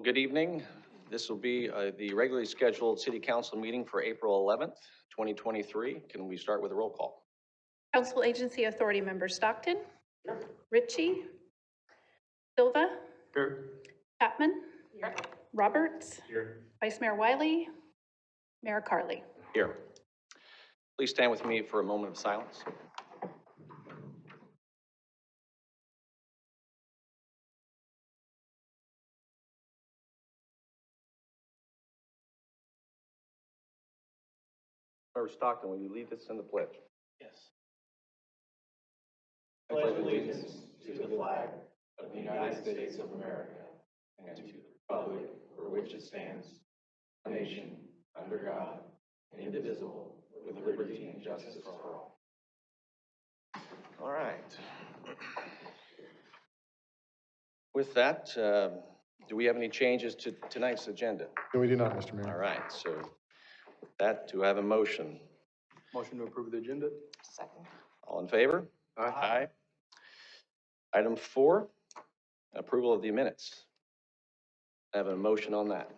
Good evening. This will be the regularly scheduled City Council meeting for April 11th, 2023. Can we start with a roll call? Council Agency Authority Member Stockton. Here. Ritchie. Silva. Here. Chapman. Here. Roberts. Here. Vice Mayor Wiley. Mayor Carley. Here. Please stand with me for a moment of silence. Member Stockton, will you lead us in the pledge? Yes. I pledge allegiance to the flag of the United States of America and to the republic for which it stands, a nation under God, indivisible, with liberty and justice for all. All right. With that, do we have any changes to tonight's agenda? No, we do not, Mr. Mayor. All right, so with that, do I have a motion? Motion to approve the agenda? Second. All in favor? Aye. Item 4, approval of the minutes. I have a motion on that.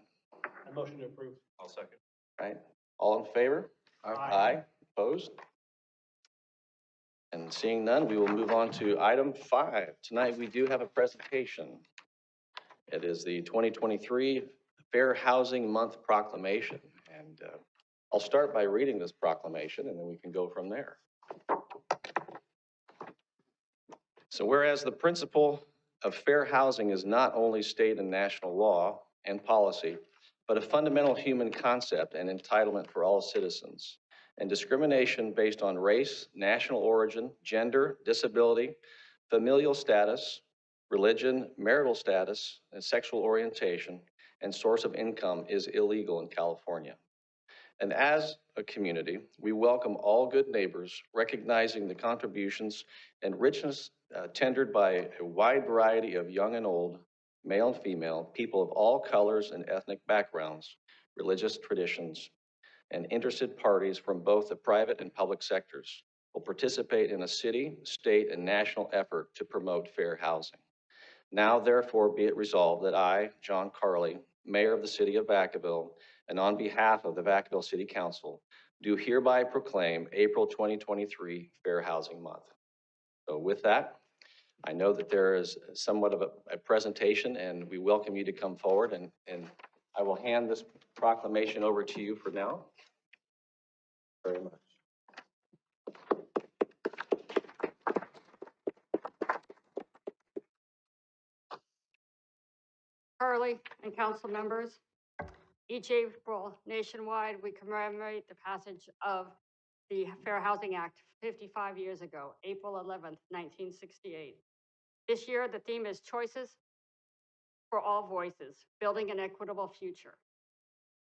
A motion to approve. I'll second. Right? All in favor? Aye. Opposed? And seeing none, we will move on to item 5. Tonight, we do have a presentation. It is the 2023 Fair Housing Month proclamation. And I'll start by reading this proclamation, and then we can go from there. So whereas the principle of fair housing is not only state and national law and policy, but a fundamental human concept and entitlement for all citizens, and discrimination based on race, national origin, gender, disability, familial status, religion, marital status, and sexual orientation, and source of income is illegal in California. And as a community, we welcome all good neighbors, recognizing the contributions and richness tendered by a wide variety of young and old, male and female, people of all colors and ethnic backgrounds, religious traditions, and interested parties from both the private and public sectors will participate in a city, state, and national effort to promote fair housing. Now, therefore, be it resolved that I, John Carley, Mayor of the City of Vacaville, and on behalf of the Vacaville City Council, do hereby proclaim April 2023 Fair Housing Month. So with that, I know that there is somewhat of a presentation, and we welcome you to come forward, and I will hand this proclamation over to you for now. Very much. Carley and council members, each April nationwide, we commemorate the passage of the Fair Housing Act 55 years ago, April 11th, 1968. This year, the theme is Choices for All Voices, Building an Equitable Future.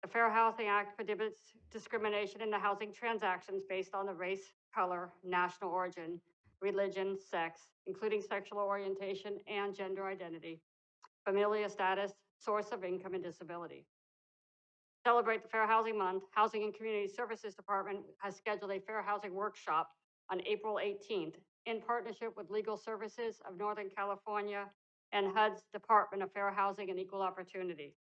The Fair Housing Act prohibits discrimination in the housing transactions based on the race, color, national origin, religion, sex, including sexual orientation and gender identity, familial status, source of income, and disability. To celebrate the Fair Housing Month, Housing and Community Services Department has scheduled a fair housing workshop on April 18th in partnership with Legal Services of Northern California and HUD's Department of Fair Housing and Equal Opportunity.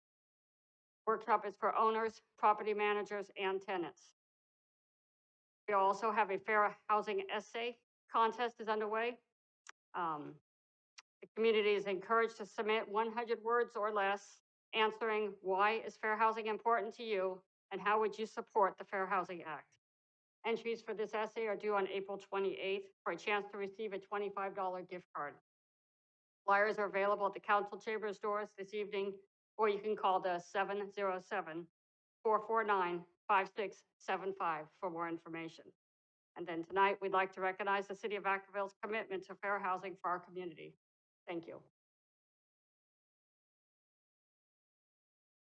Workshop is for owners, property managers, and tenants. We also have a fair housing essay contest is underway. The community is encouraged to submit 100 words or less answering why is fair housing important to you and how would you support the Fair Housing Act. Entries for this essay are due on April 28th for a chance to receive a $25 gift card. Flyers are available at the council chambers doors this evening, or you can call the 707-449-5675 for more information. And then tonight, we'd like to recognize the City of Vacaville's commitment to fair housing for our community. Thank you.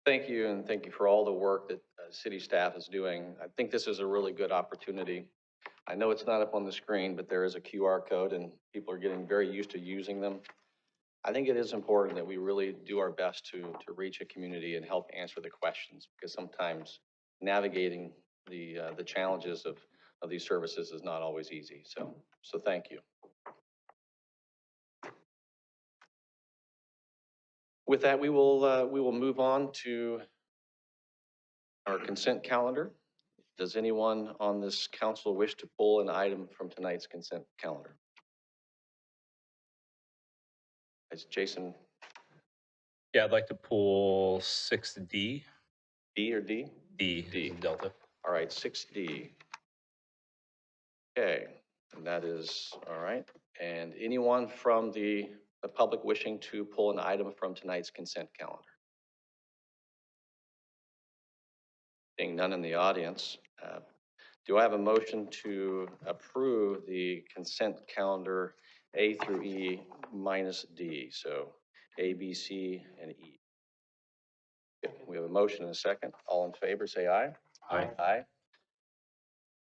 Thank you, and thank you for all the work that city staff is doing. I think this is a really good opportunity. I know it's not up on the screen, but there is a QR code, and people are getting very used to using them. I think it is important that we really do our best to reach a community and help answer the questions, because sometimes navigating the challenges of these services is not always easy. So thank you. With that, we will move on to our consent calendar. Does anyone on this council wish to pull an item from tonight's consent calendar? Is Jason Yeah, I'd like to pull 6D. D or D? D D. is in Delta. All right, 6D. Okay, and that is, all right. And anyone from the public wishing to pull an item from tonight's consent calendar? Seeing none in the audience, do I have a motion to approve the consent calendar A through E minus D? So A, B, C, and E. Okay, we have a motion and a second. All in favor, say aye. Aye. Aye.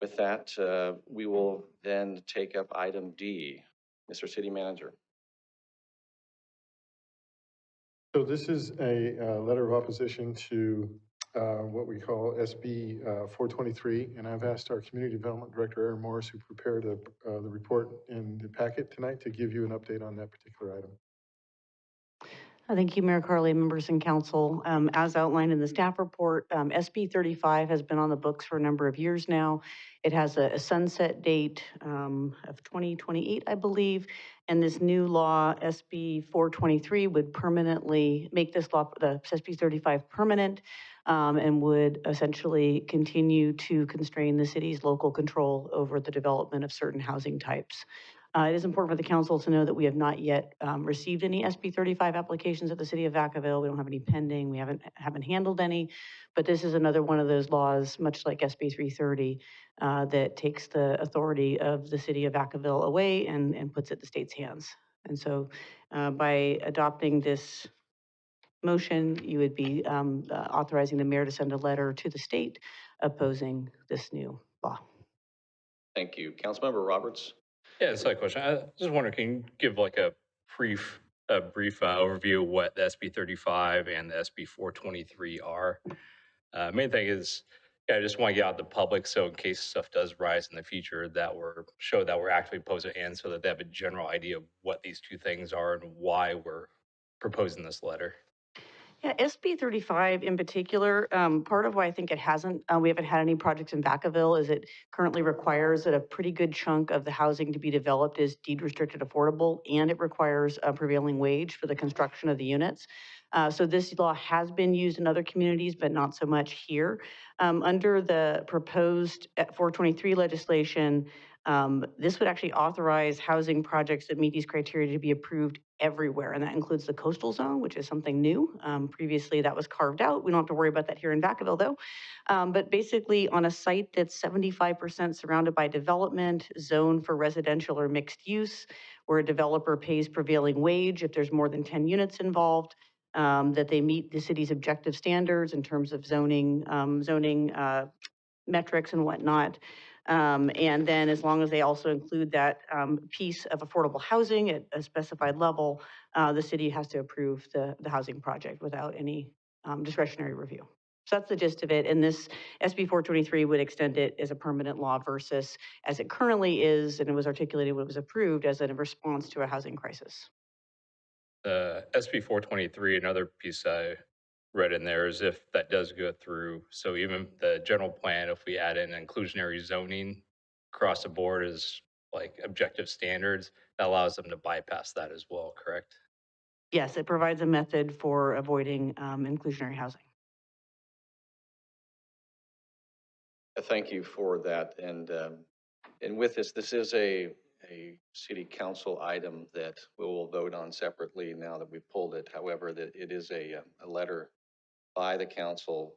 With that, we will then take up item D. Mr. City Manager. So this is a letter of opposition to what we call SB 423, and I've asked our Community Development Director, Aaron Morris, who prepared the report in the packet tonight, to give you an update on that particular item. Thank you, Mayor Carley, members and council. As outlined in the staff report, SB 35 has been on the books for a number of years now. It has a sunset date of 2028, I believe. And this new law, SB 423, would permanently make this law, the SB 35, permanent, and would essentially continue to constrain the city's local control over the development of certain housing types. It is important for the council to know that we have not yet received any SB 35 applications at the city of Vacaville. We don't have any pending. We haven't handled any, but this is another one of those laws, much like SB 330, that takes the authority of the city of Vacaville away and puts it in the state's hands. And so by adopting this motion, you would be authorizing the mayor to send a letter to the state opposing this new law. Thank you. Councilmember Roberts. Yeah, that's a question. I just wonder, can you give like a brief overview of what the SB 35 and the SB 423 are? Main thing is, yeah, I just want to get out to the public, so in case stuff does rise in the future, that show that we're actively opposing it, and so that they have a general idea of what these two things are and why we're proposing this letter. Yeah, SB 35 in particular, part of why I think it hasn't, we haven't had any projects in Vacaville is it currently requires that a pretty good chunk of the housing to be developed is deed restricted affordable, and it requires a prevailing wage for the construction of the units. So this law has been used in other communities, but not so much here. Under the proposed 423 legislation, this would actually authorize housing projects that meet these criteria to be approved everywhere, and that includes the coastal zone, which is something new. Previously, that was carved out. We don't have to worry about that here in Vacaville, though. But basically, on a site that's 75% surrounded by development, zoned for residential or mixed use, where a developer pays prevailing wage if there's more than 10 units involved, that they meet the city's objective standards in terms of zoning metrics and whatnot. And then as long as they also include that piece of affordable housing at a specified level, the city has to approve the housing project without any discretionary review. So that's the gist of it. And this SB 423 would extend it as a permanent law versus as it currently is, and it was articulated when it was approved as a response to a housing crisis. The SB 423, another piece I read in there is if that does go through, so even the general plan, if we add in inclusionary zoning across the board as like objective standards, that allows them to bypass that as well, correct? Yes, it provides a method for avoiding inclusionary housing. Thank you for that. And with this is a city council item that we will vote on separately now that we've pulled it. However, that it is a letter by the council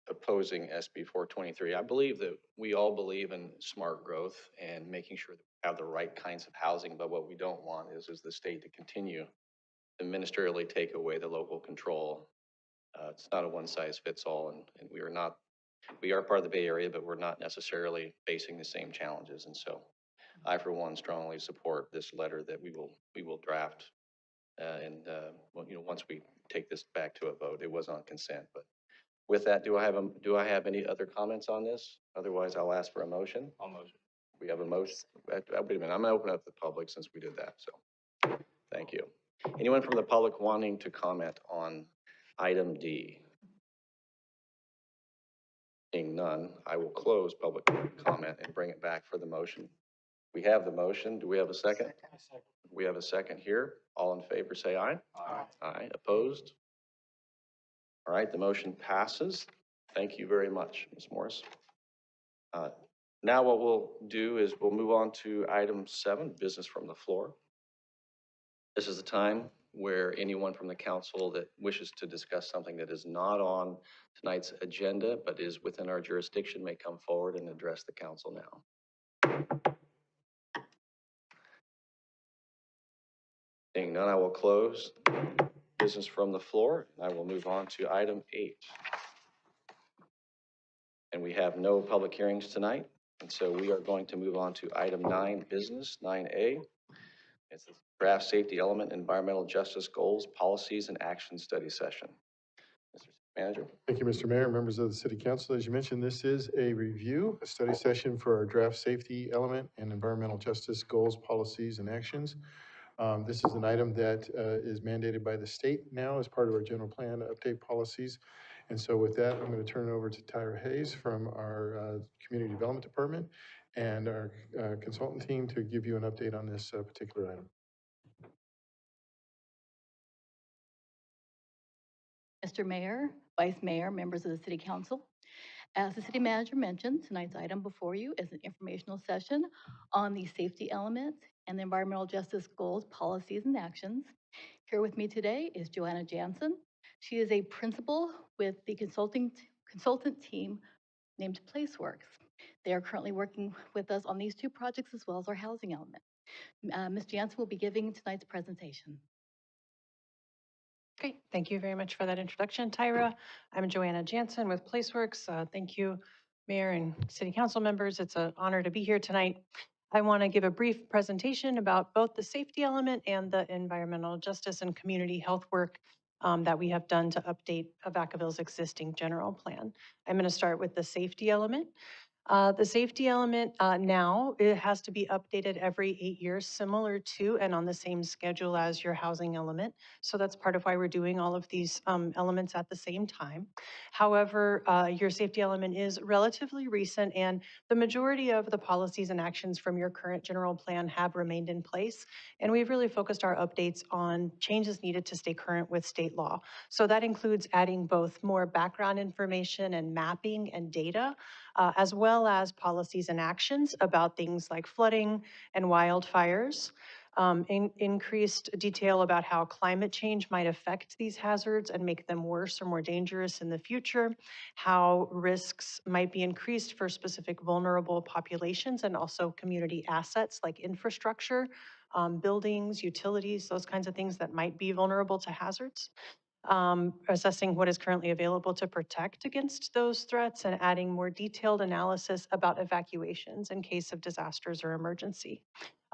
opposing SB 423. I believe that we all believe in smart growth and making sure that we have the right kinds of housing, but what we don't want is the state to continue to ministerially take away the local control. It's not a one size fits all, and we are part of the Bay Area, but we're not necessarily facing the same challenges. And so I, for one, strongly support this letter that we will draft. Once we take this back to a vote, it was on consent. But with that, do I have any other comments on this? Otherwise, I'll ask for a motion. I'll motion. We have a motion. Wait a minute. I'm going to open up the public since we did that. So thank you. Anyone from the public wanting to comment on item D? Seeing none, I will close public comment and bring it back for the motion. We have the motion. Do we have a second? We have a second here. All in favor, say aye. Aye. Aye. Opposed? All right, the motion passes. Thank you very much, Ms. Morris. Now what we'll do is we'll move on to item 7, business from the floor. This is the time where anyone from the council that wishes to discuss something that is not on tonight's agenda but is within our jurisdiction may come forward and address the council now. Seeing none, I will close business from the floor. I will move on to item 8. And we have no public hearings tonight. And so we are going to move on to item 9, business, 9A. It's the draft safety element, environmental justice goals, policies, and action study session. Mr. Manager. Thank you, Mr. Mayor, members of the City Council. As you mentioned, this is a review, a study session for our draft safety element and environmental justice goals, policies, and actions. This is an item that is mandated by the state now as part of our general plan to update policies. And so with that, I'm going to turn it over to Tyra Hayes from our Community Development Department and our consultant team to give you an update on this particular item. Mr. Mayor, Vice Mayor, members of the City Council. As the City Manager mentioned, tonight's item before you is an informational session on the safety elements and the environmental justice goals, policies, and actions. Here with me today is Joanna Jansen. She is a principal with the consultant team named PlaceWorks. They are currently working with us on these 2 projects as well as our housing element. Ms. Jansen will be giving tonight's presentation. Great. Thank you very much for that introduction, Tyra. I'm Joanna Jansen with PlaceWorks. Thank you, Mayor and City Council members. It's an honor to be here tonight. I want to give a brief presentation about both the safety element and the environmental justice and community health work that we have done to update Vacaville's existing general plan. I'm going to start with the safety element. The safety element now, it has to be updated every 8 years, similar to and on the same schedule as your housing element. So that's part of why we're doing all of these elements at the same time. However, your safety element is relatively recent, and the majority of the policies and actions from your current general plan have remained in place. And we've really focused our updates on changes needed to stay current with state law. So that includes adding both more background information and mapping and data, as well as policies and actions about things like flooding and wildfires, increased detail about how climate change might affect these hazards and make them worse or more dangerous in the future, how risks might be increased for specific vulnerable populations and also community assets like infrastructure, buildings, utilities, those kinds of things that might be vulnerable to hazards. Assessing what is currently available to protect against those threats and adding more detailed analysis about evacuations in case of disasters or emergency.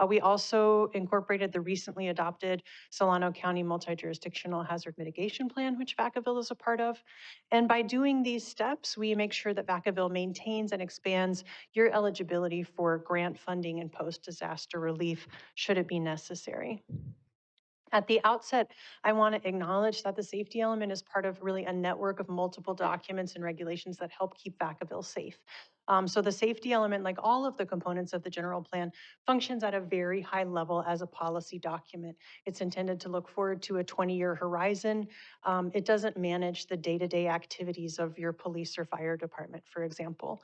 We also incorporated the recently adopted Solano County Multi-Jurisdictional Hazard Mitigation Plan, which Vacaville is a part of. And by doing these steps, we make sure that Vacaville maintains and expands your eligibility for grant funding and post-disaster relief should it be necessary. At the outset, I want to acknowledge that the safety element is part of really a network of multiple documents and regulations that help keep Vacaville safe. So the safety element, like all of the components of the general plan, functions at a very high level as a policy document. It's intended to look forward to a 20-year horizon. It doesn't manage the day-to-day activities of your police or fire department, for example.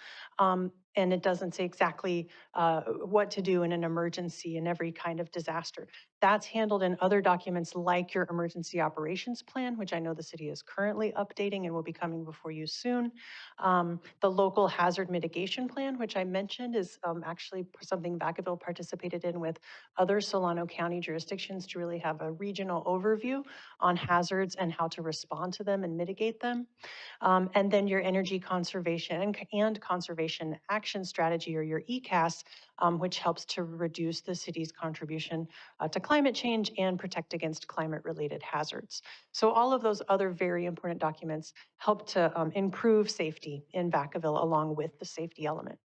And it doesn't say exactly what to do in an emergency in every kind of disaster. That's handled in other documents like your emergency operations plan, which I know the city is currently updating and will be coming before you soon. The local hazard mitigation plan, which I mentioned, is actually something Vacaville participated in with other Solano County jurisdictions to really have a regional overview on hazards and how to respond to them and mitigate them. And then your energy conservation and conservation action strategy, or your ECAS, which helps to reduce the city's contribution to climate change and protect against climate-related hazards. So all of those other very important documents help to improve safety in Vacaville along with the safety element.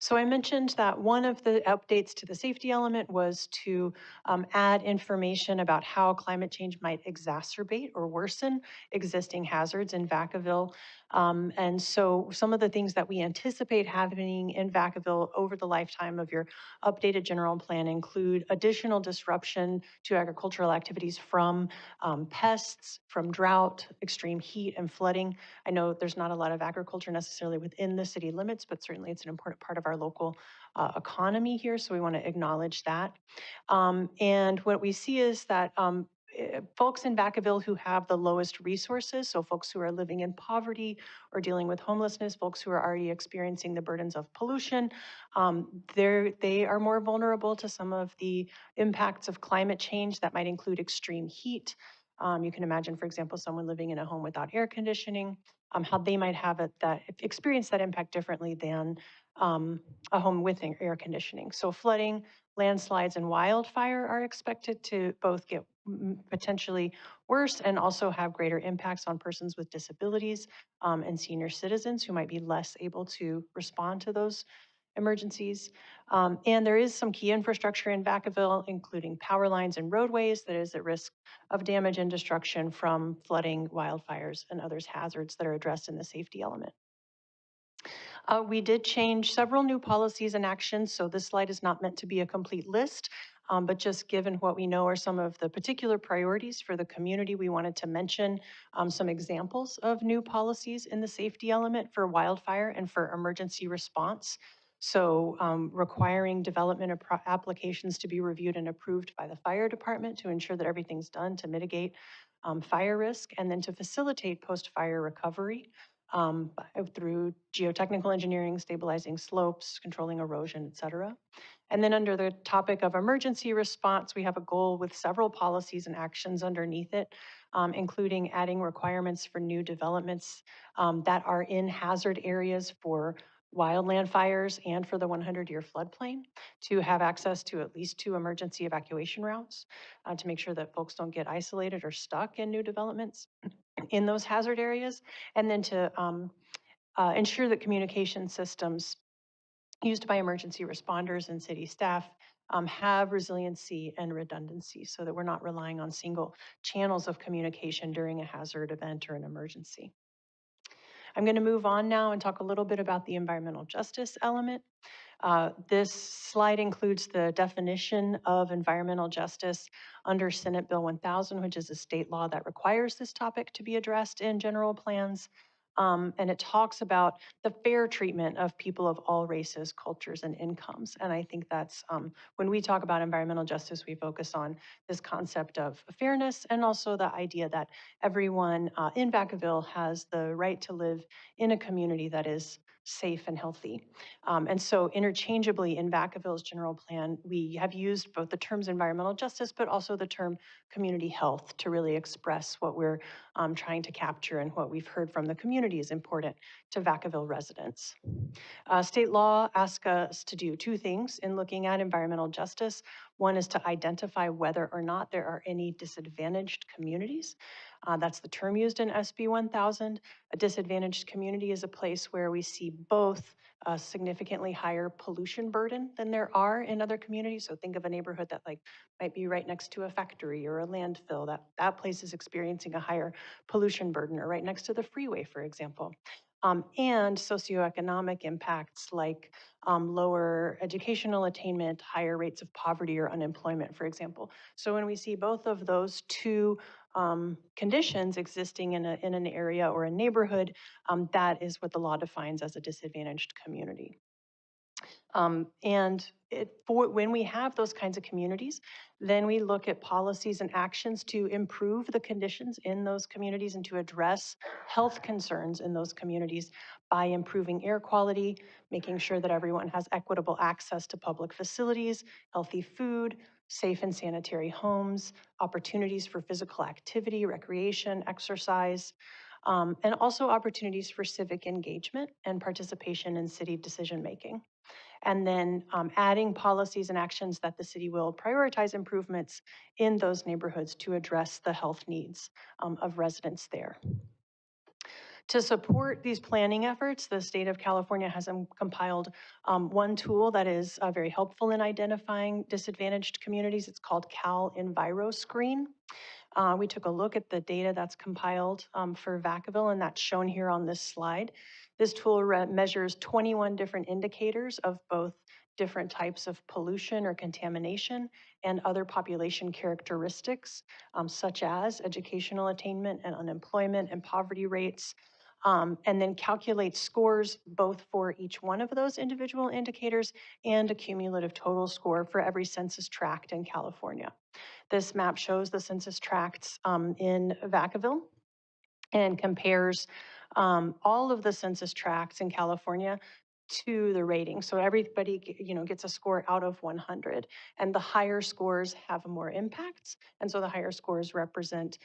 So I mentioned that one of the updates to the safety element was to add information about how climate change might exacerbate or worsen existing hazards in Vacaville. And so some of the things that we anticipate happening in Vacaville over the lifetime of your updated general plan include additional disruption to agricultural activities from pests, from drought, extreme heat, and flooding. I know there's not a lot of agriculture necessarily within the city limits, but certainly it's an important part of our local economy here, so we want to acknowledge that. And what we see is that folks in Vacaville who have the lowest resources, so folks who are living in poverty or dealing with homelessness, folks who are already experiencing the burdens of pollution, they are more vulnerable to some of the impacts of climate change that might include extreme heat. You can imagine, for example, someone living in a home without air conditioning, how they might have experience that impact differently than a home with air conditioning. So flooding, landslides, and wildfire are expected to both get potentially worse and also have greater impacts on persons with disabilities and senior citizens who might be less able to respond to those emergencies. And there is some key infrastructure in Vacaville, including power lines and roadways that is at risk of damage and destruction from flooding, wildfires, and other hazards that are addressed in the safety element. We did change several new policies and actions, so this slide is not meant to be a complete list, but just given what we know are some of the particular priorities for the community, we wanted to mention some examples of new policies in the safety element for wildfire and for emergency response. So requiring development of applications to be reviewed and approved by the fire department to ensure that everything's done to mitigate fire risk, and then to facilitate post-fire recovery through geotechnical engineering, stabilizing slopes, controlling erosion, et cetera. And then under the topic of emergency response, we have a goal with several policies and actions underneath it, including adding requirements for new developments that are in hazard areas for wildland fires and for the 100-year floodplain to have access to at least 2 emergency evacuation routes to make sure that folks don't get isolated or stuck in new developments in those hazard areas, and then to ensure that communication systems used by emergency responders and city staff have resiliency and redundancy so that we're not relying on single channels of communication during a hazard event or an emergency. I'm going to move on now and talk a little bit about the environmental justice element. This slide includes the definition of environmental justice under Senate Bill 1000, which is a state law that requires this topic to be addressed in general plans. And it talks about the fair treatment of people of all races, cultures, and incomes. And I think that's, when we talk about environmental justice, we focus on this concept of fairness and also the idea that everyone in Vacaville has the right to live in a community that is safe and healthy. And so interchangeably in Vacaville's general plan, we have used both the terms environmental justice, but also the term community health to really express what we're trying to capture and what we've heard from the community is important to Vacaville residents. State law asks us to do 2 things in looking at environmental justice. One is to identify whether or not there are any disadvantaged communities. That's the term used in SB 1000. A disadvantaged community is a place where we see both a significantly higher pollution burden than there are in other communities. So think of a neighborhood that might be right next to a factory or a landfill. That place is experiencing a higher pollution burden, or right next to the freeway, for example. And socioeconomic impacts like lower educational attainment, higher rates of poverty or unemployment, for example. So when we see both of those 2 conditions existing in an area or a neighborhood, that is what the law defines as a disadvantaged community. And when we have those kinds of communities, then we look at policies and actions to improve the conditions in those communities and to address health concerns in those communities by improving air quality, making sure that everyone has equitable access to public facilities, healthy food, safe and sanitary homes, opportunities for physical activity, recreation, exercise, and also opportunities for civic engagement and participation in city decision-making. And then adding policies and actions that the city will prioritize improvements in those neighborhoods to address the health needs of residents there. To support these planning efforts, the state of California has compiled one tool that is very helpful in identifying disadvantaged communities. It's called Cal EnviroScreen. We took a look at the data that's compiled for Vacaville, and that's shown here on this slide. This tool measures 21 different indicators of both different types of pollution or contamination and other population characteristics, such as educational attainment and unemployment and poverty rates, and then calculates scores both for each one of those individual indicators and a cumulative total score for every census tract in California. This map shows the census tracts in Vacaville and compares all of the census tracts in California to the rating. So everybody, gets a score out of 100, and the higher scores have more impacts. And so the higher scores represent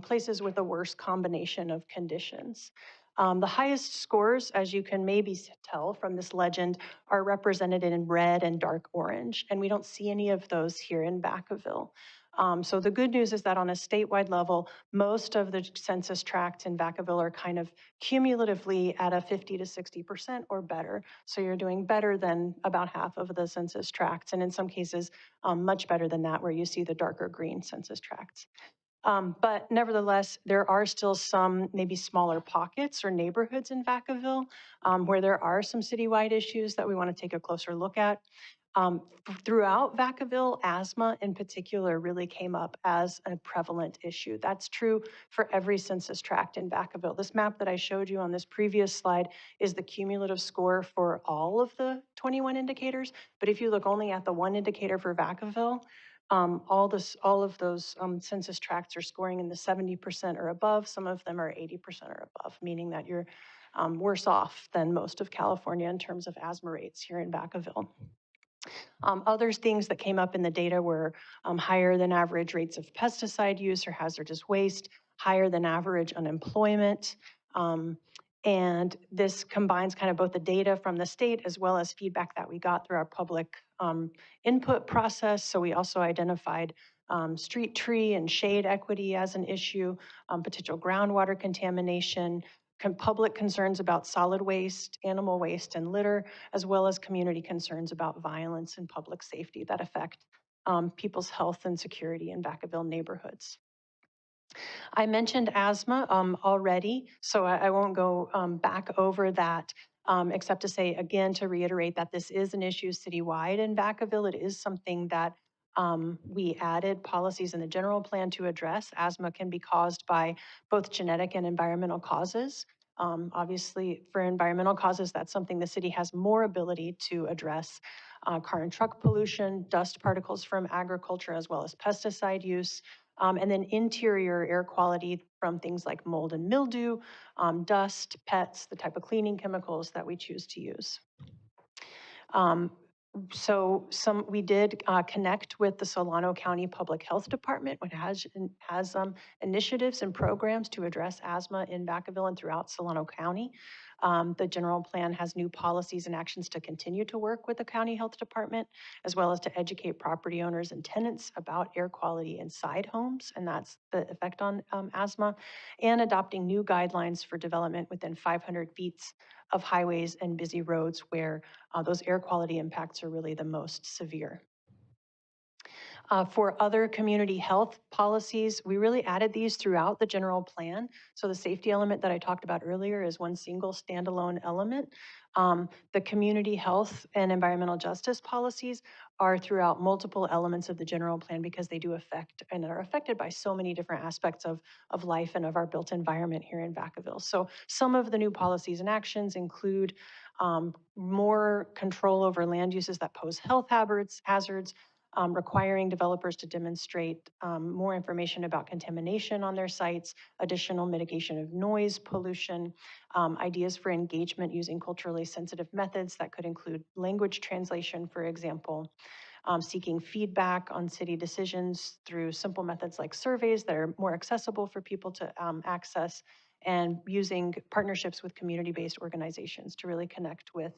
places with a worse combination of conditions. The highest scores, as you can maybe tell from this legend, are represented in red and dark orange, and we don't see any of those here in Vacaville. So the good news is that on a statewide level, most of the census tracts in Vacaville are kind of cumulatively at a 50 to 60% or better. So you're doing better than about half of the census tracts, and in some cases, much better than that, where you see the darker green census tracts. But nevertheless, there are still some maybe smaller pockets or neighborhoods in Vacaville where there are some citywide issues that we want to take a closer look at. Throughout Vacaville, asthma in particular really came up as a prevalent issue. That's true for every census tract in Vacaville. This map that I showed you on this previous slide is the cumulative score for all of the 21 indicators. But if you look only at the one indicator for Vacaville, all of those census tracts are scoring in the 70% or above. Some of them are 80% or above, meaning that you're worse off than most of California in terms of asthma rates here in Vacaville. Other things that came up in the data were higher than average rates of pesticide use or hazardous waste, higher than average unemployment. And this combines kind of both the data from the state as well as feedback that we got through our public input process. So we also identified street tree and shade equity as an issue, potential groundwater contamination, public concerns about solid waste, animal waste, and litter, as well as community concerns about violence and public safety that affect people's health and security in Vacaville neighborhoods. I mentioned asthma already, so I won't go back over that, except to say, again, to reiterate that this is an issue citywide in Vacaville. It is something that we added policies in the general plan to address. Asthma can be caused by both genetic and environmental causes. Obviously, for environmental causes, that's something the city has more ability to address. Car and truck pollution, dust particles from agriculture, as well as pesticide use. And then interior air quality from things like mold and mildew, dust, pets, the type of cleaning chemicals that we choose to use. So we did connect with the Solano County Public Health Department, which has initiatives and programs to address asthma in Vacaville and throughout Solano County. The general plan has new policies and actions to continue to work with the county health department, as well as to educate property owners and tenants about air quality inside homes, and that's the effect on asthma, and adopting new guidelines for development within 500 feet of highways and busy roads where those air quality impacts are really the most severe. For other community health policies, we really added these throughout the general plan. So the safety element that I talked about earlier is one single standalone element. The community health and environmental justice policies are throughout multiple elements of the general plan because they do affect and are affected by so many different aspects of life and of our built environment here in Vacaville. So some of the new policies and actions include more control over land uses that pose health hazards, requiring developers to demonstrate more information about contamination on their sites, additional mitigation of noise pollution, ideas for engagement using culturally sensitive methods that could include language translation, for example, seeking feedback on city decisions through simple methods like surveys that are more accessible for people to access, and using partnerships with community-based organizations to really connect with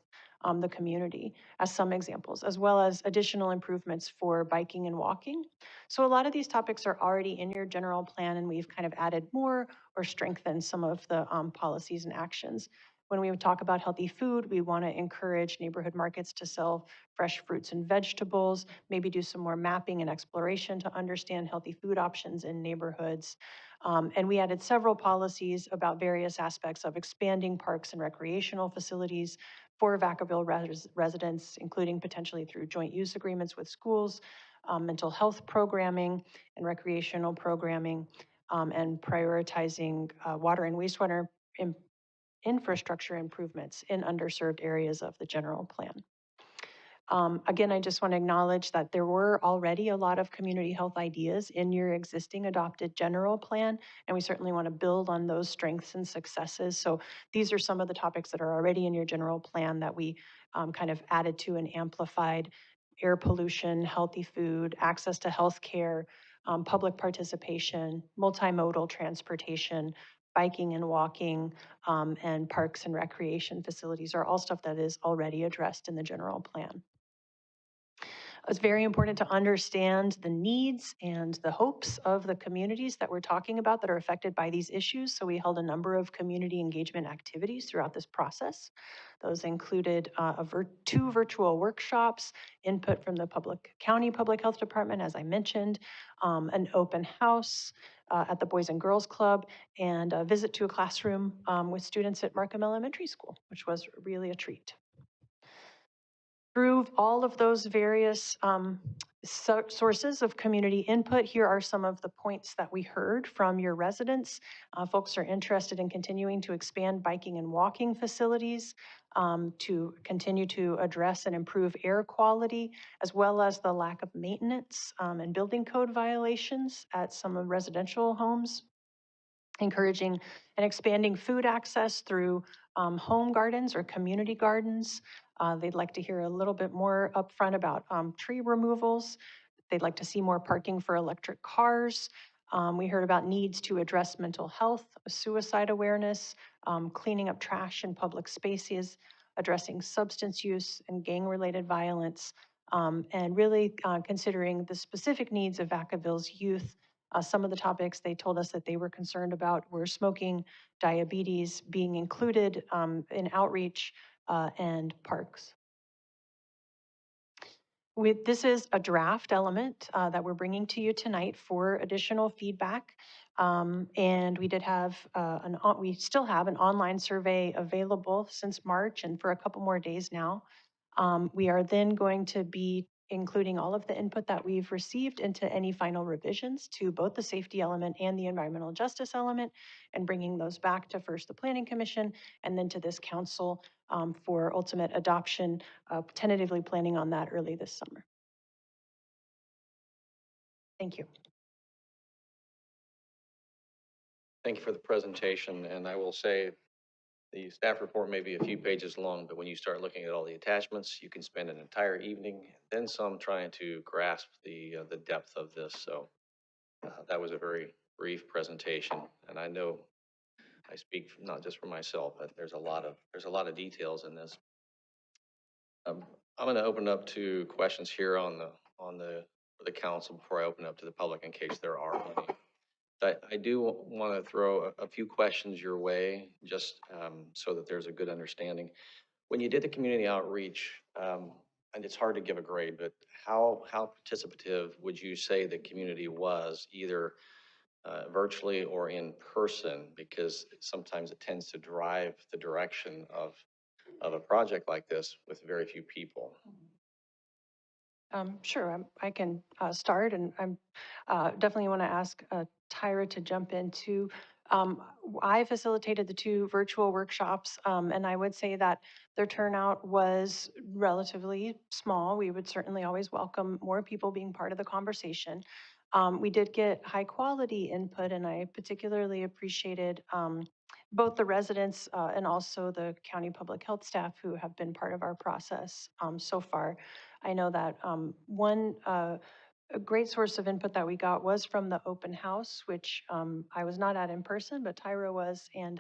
the community as some examples, as well as additional improvements for biking and walking. So a lot of these topics are already in your general plan, and we've kind of added more or strengthened some of the policies and actions. When we talk about healthy food, we want to encourage neighborhood markets to sell fresh fruits and vegetables, maybe do some more mapping and exploration to understand healthy food options in neighborhoods. And we added several policies about various aspects of expanding parks and recreational facilities for Vacaville residents, including potentially through joint use agreements with schools, mental health programming and recreational programming, and prioritizing water and wastewater infrastructure improvements in underserved areas of the general plan. Again, I just want to acknowledge that there were already a lot of community health ideas in your existing adopted general plan, and we certainly want to build on those strengths and successes. So these are some of the topics that are already in your general plan that we kind of added to and amplified: air pollution, healthy food, access to health care, public participation, multimodal transportation, biking and walking, and parks and recreation facilities are all stuff that is already addressed in the general plan. It's very important to understand the needs and the hopes of the communities that we're talking about that are affected by these issues. So we held a number of community engagement activities throughout this process. Those included 2 virtual workshops, input from the county public health department, as I mentioned, an open house at the Boys and Girls Club, and a visit to a classroom with students at Markham Elementary School, which was really a treat. Through all of those various sources of community input, here are some of the points that we heard from your residents. Folks are interested in continuing to expand biking and walking facilities, to continue to address and improve air quality, as well as the lack of maintenance and building code violations at some of residential homes. Encouraging and expanding food access through home gardens or community gardens. They'd like to hear a little bit more upfront about tree removals. They'd like to see more parking for electric cars. We heard about needs to address mental health, suicide awareness, cleaning up trash in public spaces, addressing substance use and gang-related violence, and really considering the specific needs of Vacaville's youth. Some of the topics they told us that they were concerned about were smoking, diabetes, being included in outreach, and parks. This is a draft element that we're bringing to you tonight for additional feedback. And we did have we still have an online survey available since March and for a couple more days now. We are then going to be including all of the input that we've received into any final revisions to both the safety element and the environmental justice element, and bringing those back to first the Planning Commission and then to this council for ultimate adoption, tentatively planning on that early this summer. Thank you. Thank you for the presentation, and I will say the staff report may be a few pages long, but when you start looking at all the attachments, you can spend an entire evening, then some, trying to grasp the depth of this. So that was a very brief presentation, and I know I speak not just for myself, but there's a lot of details in this. I'm going to open up to questions here for the council before I open up to the public in case there are any. I do want to throw a few questions your way, just so that there's a good understanding. When you did the community outreach, and it's hard to give a grade, but how participative would you say the community was, either virtually or in person? Because sometimes it tends to drive the direction of a project like this with very few people. Sure, I can start, and I'm definitely want to ask Tyra to jump in too. I facilitated the 2 virtual workshops, and I would say that their turnout was relatively small. We would certainly always welcome more people being part of the conversation. We did get high quality input, and I particularly appreciated both the residents and also the county public health staff who have been part of our process so far. I know that one a great source of input that we got was from the open house, which I was not at in person, but Tyra was. And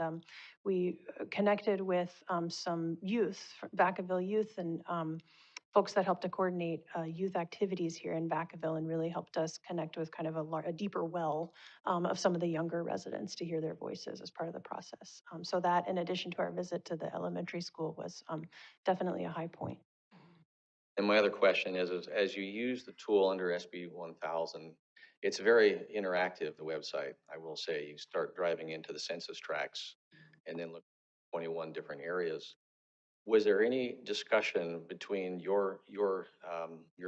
we connected with some youth, Vacaville youth, and folks that helped to coordinate youth activities here in Vacaville and really helped us connect with kind of a deeper well of some of the younger residents to hear their voices as part of the process. So that, in addition to our visit to the elementary school, was definitely a high point. And my other question is as you use the tool under SB 1000, it's very interactive, the website, I will say. You start driving into the census tracts and then look at 21 different areas. Was there any discussion between your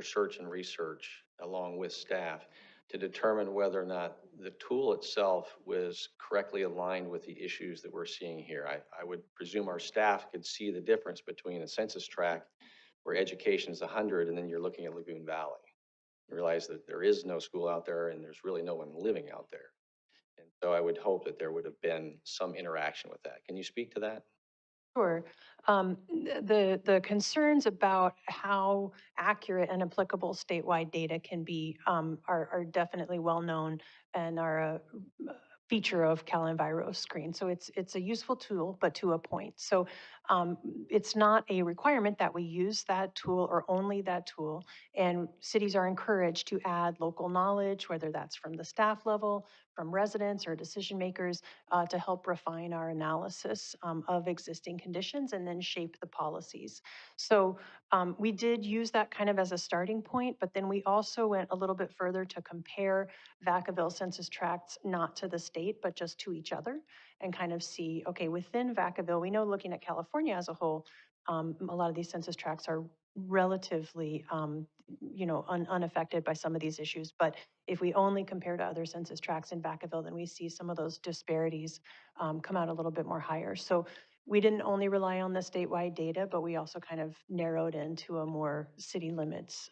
search and research along with staff to determine whether or not the tool itself was correctly aligned with the issues that we're seeing here? I would presume our staff could see the difference between a census tract where education is 100 and then you're looking at Lagoon Valley. You realize that there is no school out there and there's really no one living out there. And so I would hope that there would have been some interaction with that. Can you speak to that? Sure. The concerns about how accurate and applicable statewide data can be are definitely well known and are a feature of CalEnviro Screen. So it's a useful tool, but to a point. So it's not a requirement that we use that tool or only that tool. And cities are encouraged to add local knowledge, whether that's from the staff level, from residents or decision makers, to help refine our analysis of existing conditions and then shape the policies. So we did use that kind of as a starting point, but then we also went a little bit further to compare Vacaville census tracts, not to the state, but just to each other, and kind of see, okay, within Vacaville, we know looking at California as a whole, a lot of these census tracts are relatively, unaffected by some of these issues. But if we only compare to other census tracts in Vacaville, then we see some of those disparities come out a little bit more higher. So we didn't only rely on the statewide data, but we also kind of narrowed into a more city limits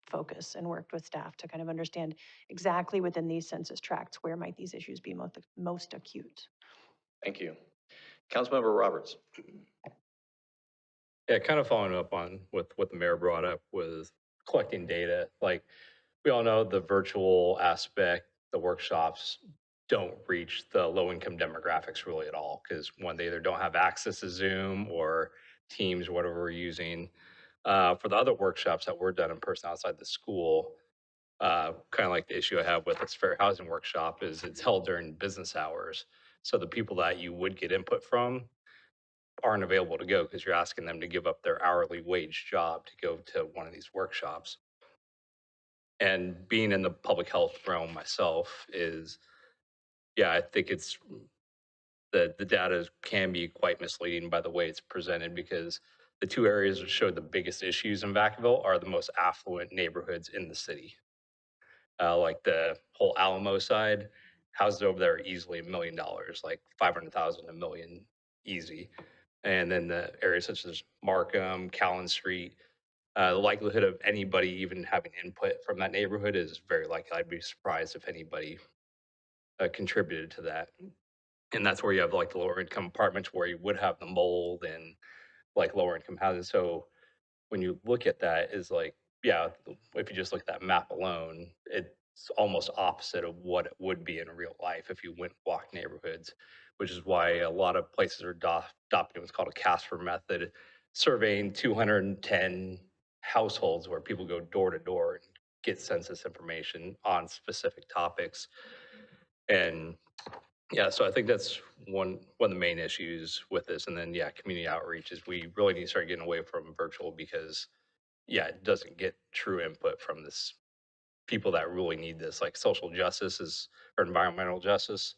focus and worked with staff to kind of understand exactly within these census tracts where might these issues be most acute. Thank you. Councilmember Roberts. Yeah, kind of following up on what the mayor brought up with collecting data. Like, we all know the virtual aspect, the workshops don't reach the low-income demographics really at all, because one, they either don't have access to Zoom or Teams, whatever we're using. For the other workshops that were done in person outside the school, kind of like the issue I have with this fair housing workshop is it's held during business hours. So the people that you would get input from aren't available to go because you're asking them to give up their hourly wage job to go to one of these workshops. And being in the public health realm myself is, yeah, I think it's the data can be quite misleading by the way it's presented, because the two areas that show the biggest issues in Vacaville are the most affluent neighborhoods in the city. Like the whole Alamo side, houses over there are easily $1 million, like 500,000, $1 million, easy. And then the areas such as Markham, Callan Street, the likelihood of anybody even having input from that neighborhood is very likely. I'd be surprised if anybody contributed to that. And that's where you have like the lower income apartments where you would have the mold and like lower income housing. So when you look at that, is like, yeah, if you just look at that map alone, it's almost opposite of what it would be in real life if you went walk neighborhoods, which is why a lot of places are adopting what's called a Casper method, surveying 210 households where people go door to door and get census information on specific topics. And yeah, so I think that's one of the main issues with this. And then, yeah, community outreach is we really need to start getting away from virtual, because yeah, it doesn't get true input from this people that really need this, like social justice is or environmental justice.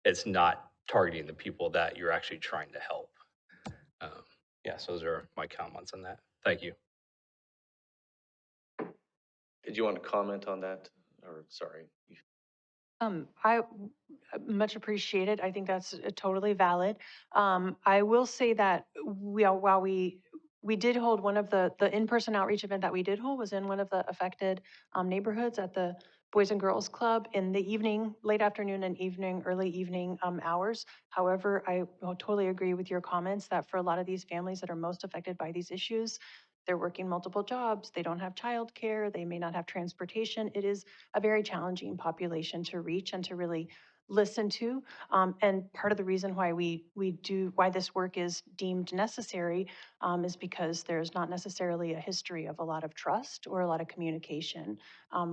It's not targeting the people that you're actually trying to help. Yeah, so those are my comments on that. Thank you. Did you want to comment on that? Or sorry. I much appreciated. I think that's totally valid. I will say that while we did hold one of the in-person outreach event that we did hold was in one of the affected neighborhoods at the Boys and Girls Club in the evening, late afternoon and evening, early evening hours. However, I totally agree with your comments that for a lot of these families that are most affected by these issues, they're working multiple jobs, they don't have childcare, they may not have transportation. It is a very challenging population to reach and to really listen to. And part of the reason why why this work is deemed necessary is because there's not necessarily a history of a lot of trust or a lot of communication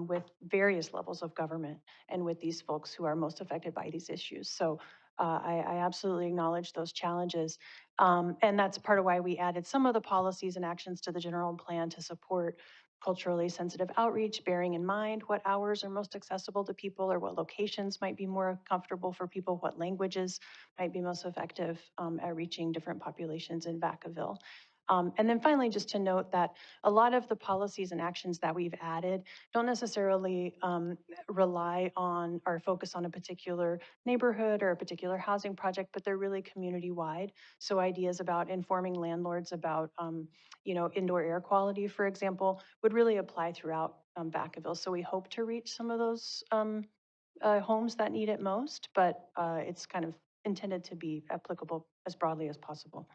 with various levels of government and with these folks who are most affected by these issues. So I absolutely acknowledge those challenges. And that's part of why we added some of the policies and actions to the general plan to support culturally sensitive outreach, bearing in mind what hours are most accessible to people or what locations might be more comfortable for people, what languages might be most effective at reaching different populations in Vacaville. And then finally, just to note that a lot of the policies and actions that we've added don't necessarily rely on or focus on a particular neighborhood or a particular housing project, but they're really community-wide. So ideas about informing landlords about, indoor air quality, for example, would really apply throughout Vacaville. So we hope to reach some of those homes that need it most, but it's kind of intended to be applicable as broadly as possible.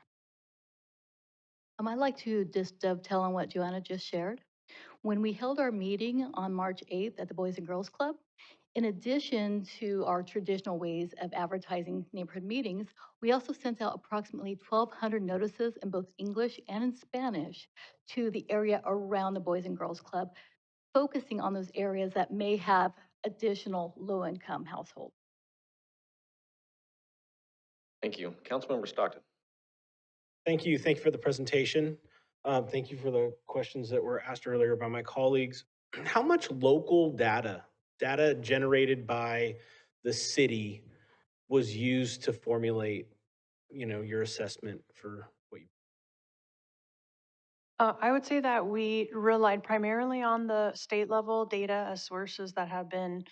I'd like to just dovetail on what Joanna just shared. When we held our meeting on March 8th at the Boys and Girls Club, in addition to our traditional ways of advertising neighborhood meetings, we also sent out approximately 1,200 notices in both English and in Spanish to the area around the Boys and Girls Club, focusing on those areas that may have additional low-income households. Thank you. Councilmember Stockton. Thank you. Thank you for the presentation. Thank you for the questions that were asked earlier by my colleagues. How much local data generated by the city was used to formulate, your assessment for what you? I would say that we relied primarily on the state level data as sources that have been,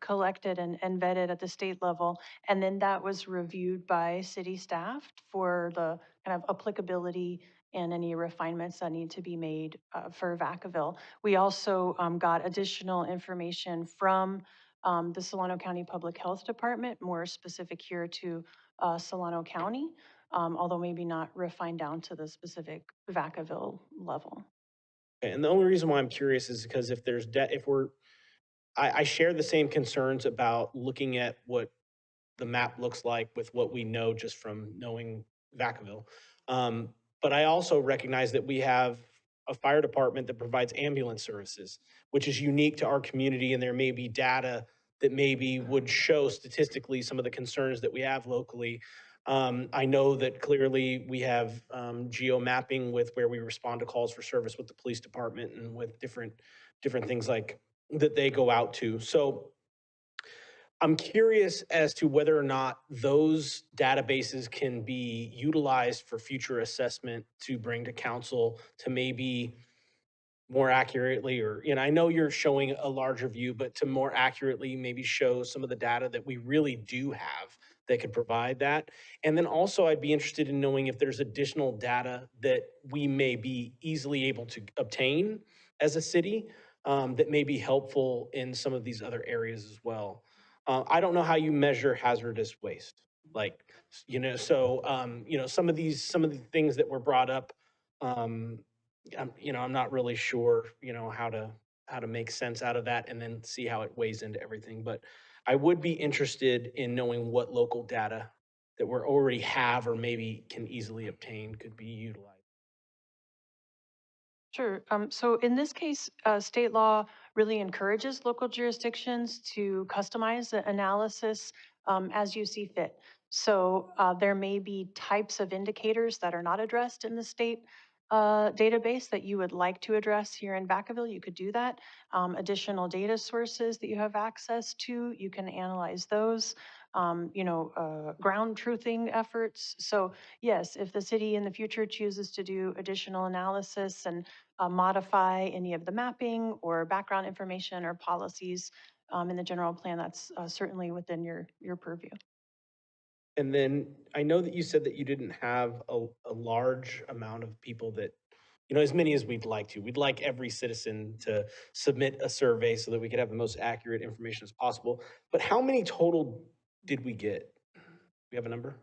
collected and vetted at the state level. And then that was reviewed by city staff for the kind of applicability and any refinements that need to be made for Vacaville. We also got additional information from the Solano County Public Health Department, more specific here to Solano County. Although maybe not refined down to the specific Vacaville level. And the only reason why I'm curious is because if there's I share the same concerns about looking at what the map looks like with what we know just from knowing Vacaville. But I also recognize that we have a fire department that provides ambulance services, which is unique to our community, and there may be data that maybe would show statistically some of the concerns that we have locally. I know that clearly we have geo mapping with where we respond to calls for service with the police department and with different things like that they go out to. So I'm curious as to whether or not those databases can be utilized for future assessment to bring to council to maybe more accurately, or, I know you're showing a larger view, but to more accurately maybe show some of the data that we really do have that could provide that. And then also I'd be interested in knowing if there's additional data that we may be easily able to obtain as a city that may be helpful in some of these other areas as well. I don't know how you measure hazardous waste, like, some of the things that were brought up, I'm not really sure, how to make sense out of that and then see how it weighs into everything. But I would be interested in knowing what local data that we already have or maybe can easily obtain could be utilized. Sure. So in this case, state law really encourages local jurisdictions to customize the analysis as you see fit. So there may be types of indicators that are not addressed in the state database that you would like to address here in Vacaville. You could do that. Additional data sources that you have access to, you can analyze those. Ground truthing efforts. So yes, if the city in the future chooses to do additional analysis and modify any of the mapping or background information or policies in the general plan, that's certainly within your purview. And then I know that you said that you didn't have a large amount of people that, as many as we'd like to. We'd like every citizen to submit a survey so that we could have the most accurate information as possible. But how many total did we get? We have a number?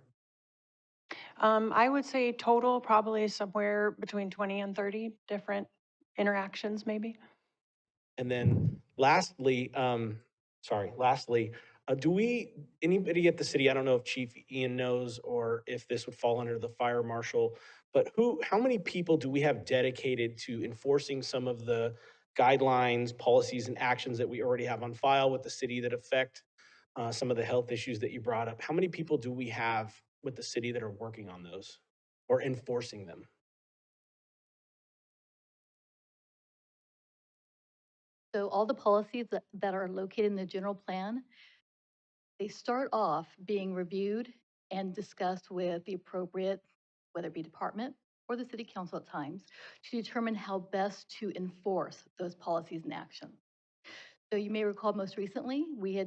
I would say total probably somewhere between 20 and 30 different interactions, maybe. And then lastly, anybody at the city, I don't know if Chief Ian knows or if this would fall under the fire marshal, but how many people do we have dedicated to enforcing some of the guidelines, policies, and actions that we already have on file with the city that affect some of the health issues that you brought up? How many people do we have with the city that are working on those or enforcing them? So all the policies that are located in the general plan, they start off being reviewed and discussed with the appropriate, whether it be department or the city council at times, to determine how best to enforce those policies and actions. So you may recall most recently, we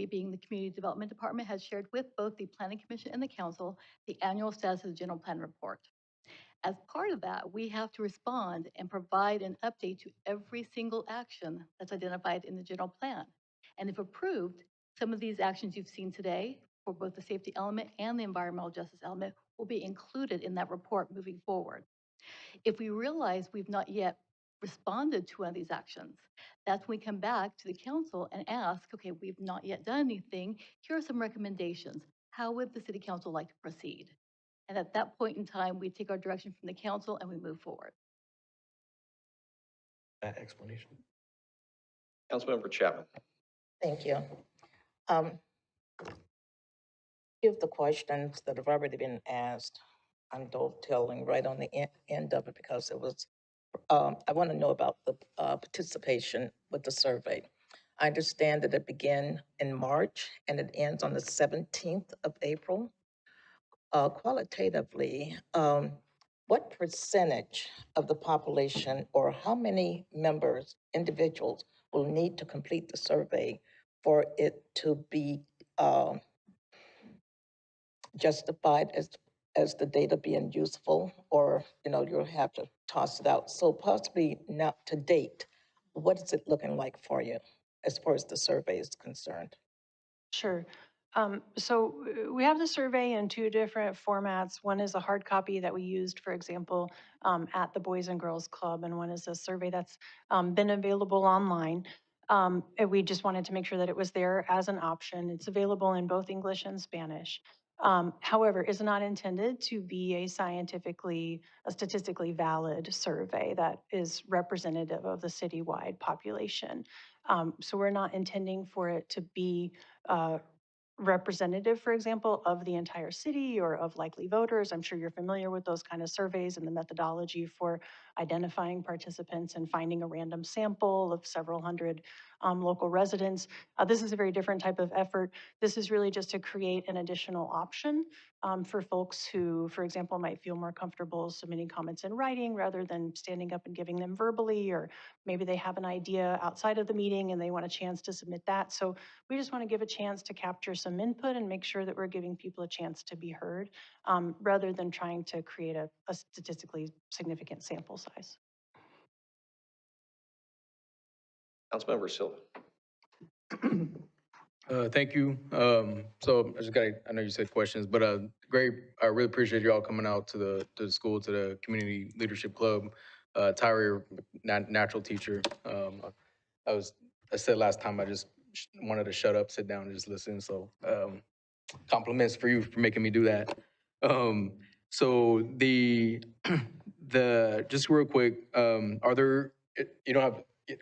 being the Community Development Department, had shared with both the Planning Commission and the council the annual status of the general plan report. As part of that, we have to respond and provide an update to every single action that's identified in the general plan. And if approved, some of these actions you've seen today for both the safety element and the environmental justice element will be included in that report moving forward. If we realize we've not yet responded to one of these actions, that's when we come back to the council and ask, okay, we've not yet done anything. Here are some recommendations. How would the city council like to proceed? And at that point in time, we take our direction from the council and we move forward. That explanation. Councilmember Chapman. Thank you. Um, Give the questions that have already been asked, I'm dovetailing right on the end of it because it was, I want to know about the participation with the survey. I understand that it began in March and it ends on the 17th of April. Qualitatively, what percentage of the population or how many members, individuals, will need to complete the survey for it to be justified as the data being useful, or you'll have to toss it out? So possibly not to date, what is it looking like for you as far as the survey is concerned? Sure. So we have the survey in two different formats. One is a hard copy that we used, for example, at the Boys and Girls Club, and one is a survey that's been available online. And we just wanted to make sure that it was there as an option. It's available in both English and Spanish. However, is not intended to be a statistically valid survey that is representative of the citywide population. So we're not intending for it to be representative, for example, of the entire city or of likely voters. I'm sure you're familiar with those kind of surveys and the methodology for identifying participants and finding a random sample of several hundred local residents. This is a very different type of effort. This is really just to create an additional option for folks who, for example, might feel more comfortable submitting comments in writing rather than standing up and giving them verbally, or maybe they have an idea outside of the meeting and they want a chance to submit that. So we just want to give a chance to capture some input and make sure that we're giving people a chance to be heard, rather than trying to create a statistically significant sample size. Councilmember Silva. Thank you. So I know you said questions, but great. I really appreciate you all coming out to the school, to the Community Leadership Club. Tyra, natural teacher. I said last time I just wanted to shut up, sit down, and just listen. So compliments for you for making me do that. So just real quick, are there,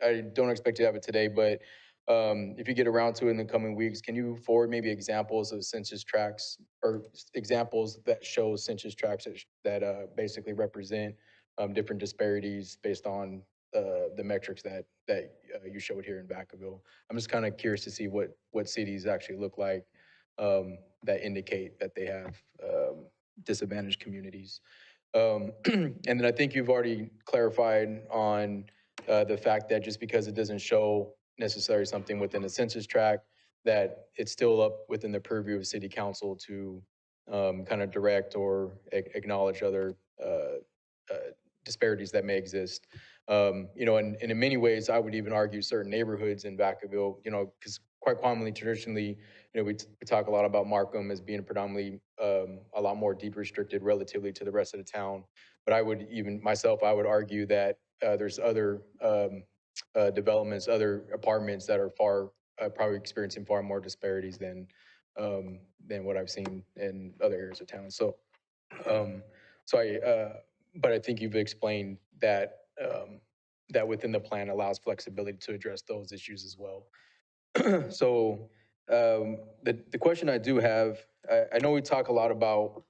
I don't expect you to have it today, but if you get around to it in the coming weeks, can you forward maybe examples of census tracts or examples that show census tracts that basically represent different disparities based on the metrics that you showed here in Vacaville? I'm just kind of curious to see what cities actually look like that indicate that they have disadvantaged communities. And then I think you've already clarified on the fact that just because it doesn't show necessarily something within a census tract, that it's still up within the purview of city council to kind of direct or acknowledge other disparities that may exist. And in many ways, I would even argue certain neighborhoods in Vacaville, because quite commonly, traditionally, we talk a lot about Markham as being predominantly a lot more deep restricted relatively to the rest of the town. But I would I would argue that there's other developments, other apartments that are probably experiencing far more disparities than what I've seen in other areas of town. So, but I think you've explained that that within the plan allows flexibility to address those issues as well. So, the question I do have, I know we talk a lot about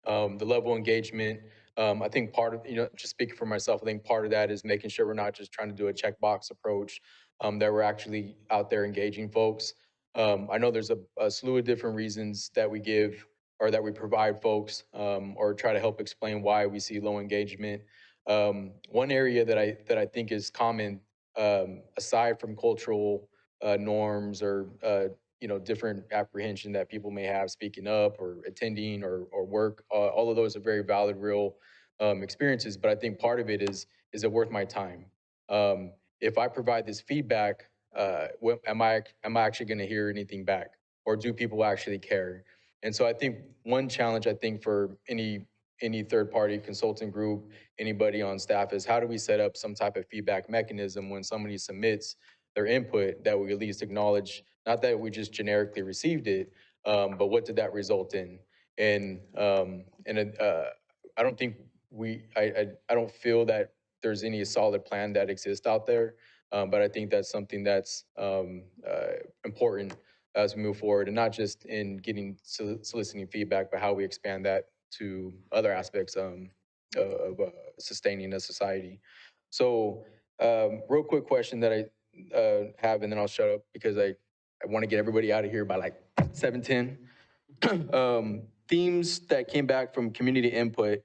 the level of engagement. I think part of, just speaking for myself, I think part of that is making sure we're not just trying to do a checkbox approach, that we're actually out there engaging folks. I know there's a slew of different reasons that we give or that we provide folks, or try to help explain why we see low engagement. One area that I think is common, aside from cultural norms or different apprehension that people may have speaking up or attending or work. All of those are very valid, real experiences. But I think part of it is it worth my time? If I provide this feedback, am I actually going to hear anything back, or do people actually care? And so I think one challenge for any third party consulting group, anybody on staff, is how do we set up some type of feedback mechanism when somebody submits their input that we at least acknowledge, not that we just generically received it, but what did that result in? And I don't think I don't feel that there's any solid plan that exists out there, but I think that's something that's important as we move forward, and not just in getting soliciting feedback, but how we expand that to other aspects of sustaining a society. So, real quick question that I have, and then I'll shut up because I want to get everybody out of here by like 7:10. Themes that came back from community input.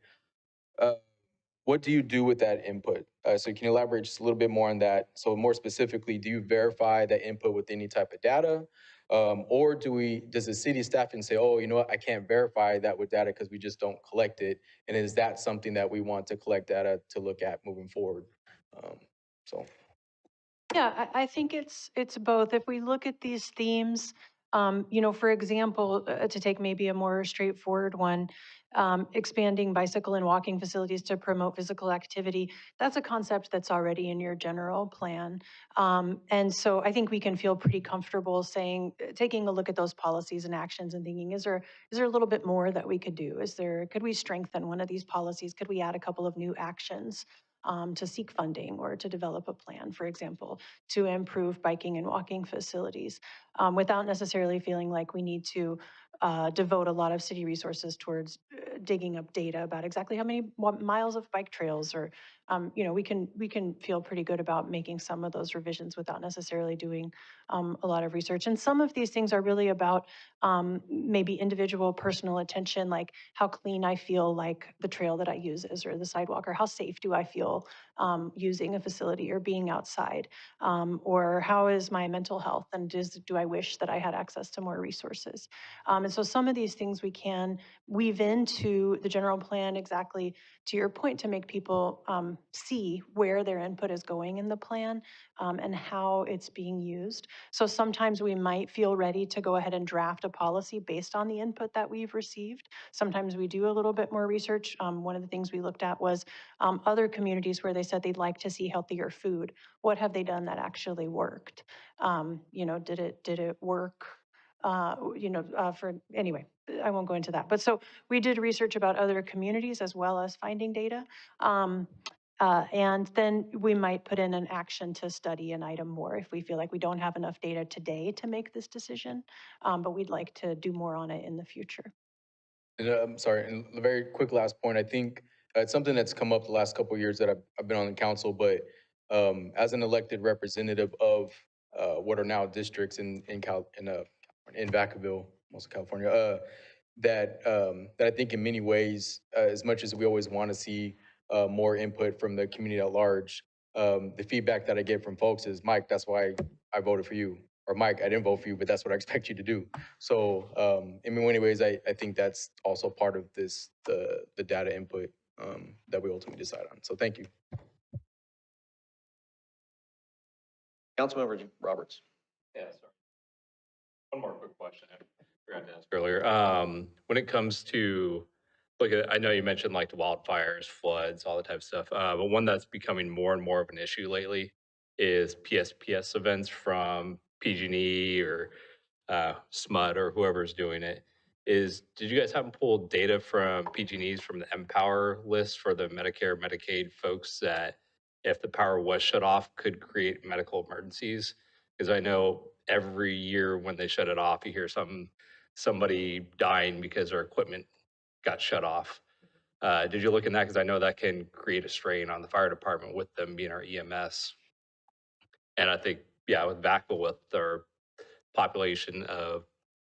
What do you do with that input? So can you elaborate just a little bit more on that? So more specifically, do you verify that input with any type of data? Or does the city staff and say, oh, you know what, I can't verify that with data because we just don't collect it? And is that something that we want to collect data to look at moving forward? So. Yeah, I think it's both. If we look at these themes, for example, to take maybe a more straightforward one, expanding bicycle and walking facilities to promote physical activity, that's a concept that's already in your general plan. And so I think we can feel pretty comfortable taking a look at those policies and actions and thinking, is there a little bit more that we could do? Could we strengthen one of these policies? Could we add a couple of new actions? To seek funding or to develop a plan, for example, to improve biking and walking facilities, without necessarily feeling like we need to devote a lot of city resources towards digging up data about exactly how many miles of bike trails, or we can feel pretty good about making some of those revisions without necessarily doing a lot of research. And some of these things are really about maybe individual personal attention, like how clean I feel like the trail that I use is, or the sidewalk, or how safe do I feel using a facility or being outside, or how is my mental health, and do I wish that I had access to more resources? And so some of these things we can weave into the general plan, exactly to your point, to make people see where their input is going in the plan, and how it's being used. So sometimes we might feel ready to go ahead and draft a policy based on the input that we've received. Sometimes we do a little bit more research. One of the things we looked at was other communities where they said they'd like to see healthier food. What have they done that actually worked? Did it work? Anyway, I won't go into that. But so we did research about other communities as well as finding data. And then we might put in an action to study an item more if we feel like we don't have enough data today to make this decision, but we'd like to do more on it in the future. And I'm sorry, and a very quick last point. I think it's something that's come up the last couple of years that I've been on the council, but as an elected representative of what are now districts in Vacaville, most of California, that I think in many ways, as much as we always want to see more input from the community at large, the feedback that I get from folks is, Mike, that's why I voted for you. Or Mike, I didn't vote for you, but that's what I expect you to do. So in many ways, I think that's also part of the data input that we ultimately decide on. So thank you. Councilmember Roberts. Yeah, sorry. One more quick question I forgot to ask earlier. When it comes to, I know you mentioned like the wildfires, floods, all that type of stuff, but one that's becoming more and more of an issue lately is PSPS events from PG&E or SMUD or whoever's doing it. Did you guys happen to pull data from PG&E's from the Empower list for the Medicare, Medicaid folks that if the power was shut off could create medical emergencies? Because I know every year when they shut it off, you hear somebody dying because their equipment got shut off. Did you look in that? Because I know that can create a strain on the fire department with them being our EMS. And I think, yeah, with Vacaville, with their population of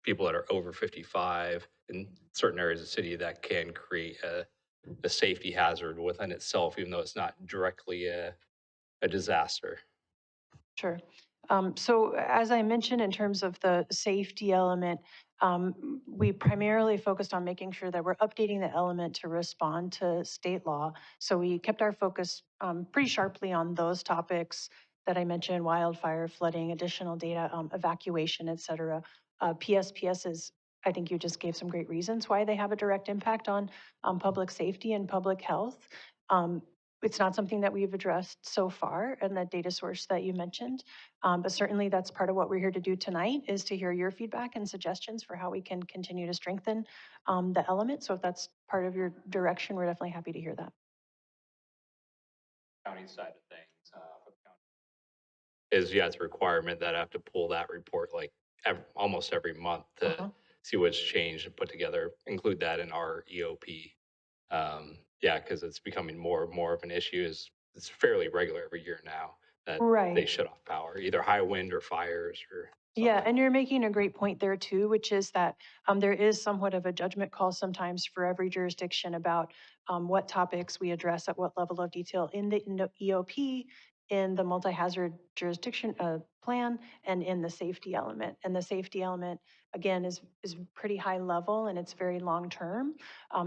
people that are over 55 in certain areas of the city, that can create a safety hazard within itself, even though it's not directly a disaster. Sure. So as I mentioned, in terms of the safety element, we primarily focused on making sure that we're updating the element to respond to state law. So we kept our focus pretty sharply on those topics that I mentioned: wildfire, flooding, additional data, evacuation, et cetera. PSPS is, I think you just gave some great reasons why they have a direct impact on public safety and public health. It's not something that we've addressed so far in the data source that you mentioned, but certainly that's part of what we're here to do tonight, is to hear your feedback and suggestions for how we can continue to strengthen the element. So if that's part of your direction, we're definitely happy to hear that. County side of things, yeah, it's a requirement that I have to pull that report like almost every month to see what's changed and put together, include that in our EOP. Yeah, because it's becoming more and more of an issue. It's fairly regular every year now that they Right. shut off power, either high wind or fires or Yeah, something. and you're making a great point there too, which is that there is somewhat of a judgment call sometimes for every jurisdiction about what topics we address at what level of detail in the EOP, in the multi-hazard jurisdiction plan, and in the safety element. And the safety element, again, is pretty high level and it's very long-term.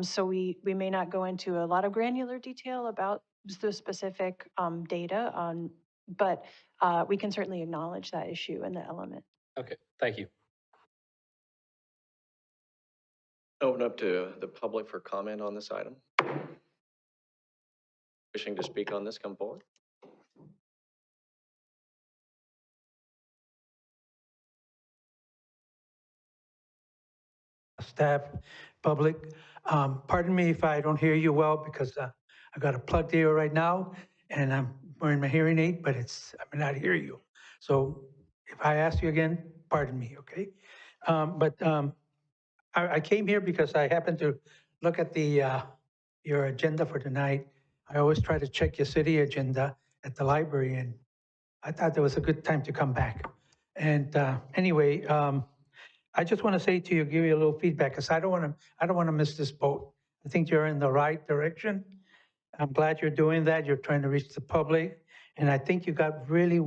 So we may not go into a lot of granular detail about the specific data on, but we can certainly acknowledge that issue in the element. Okay, thank you. Open up to the public for comment on this item. Wishing to speak on this, come forward. Staff, public, pardon me if I don't hear you well because I got a plugged ear right now and I'm wearing my hearing aid, but I may not hear you. So if I ask you again, pardon me, okay? I came here because I happened to look at your agenda for tonight. I always try to check your city agenda at the library, and I thought there was a good time to come back. And anyway, I just want to say to you, give you a little feedback, because I don't want to miss this boat. I think you're in the right direction. I'm glad you're doing that. You're trying to reach the public, and I think you got really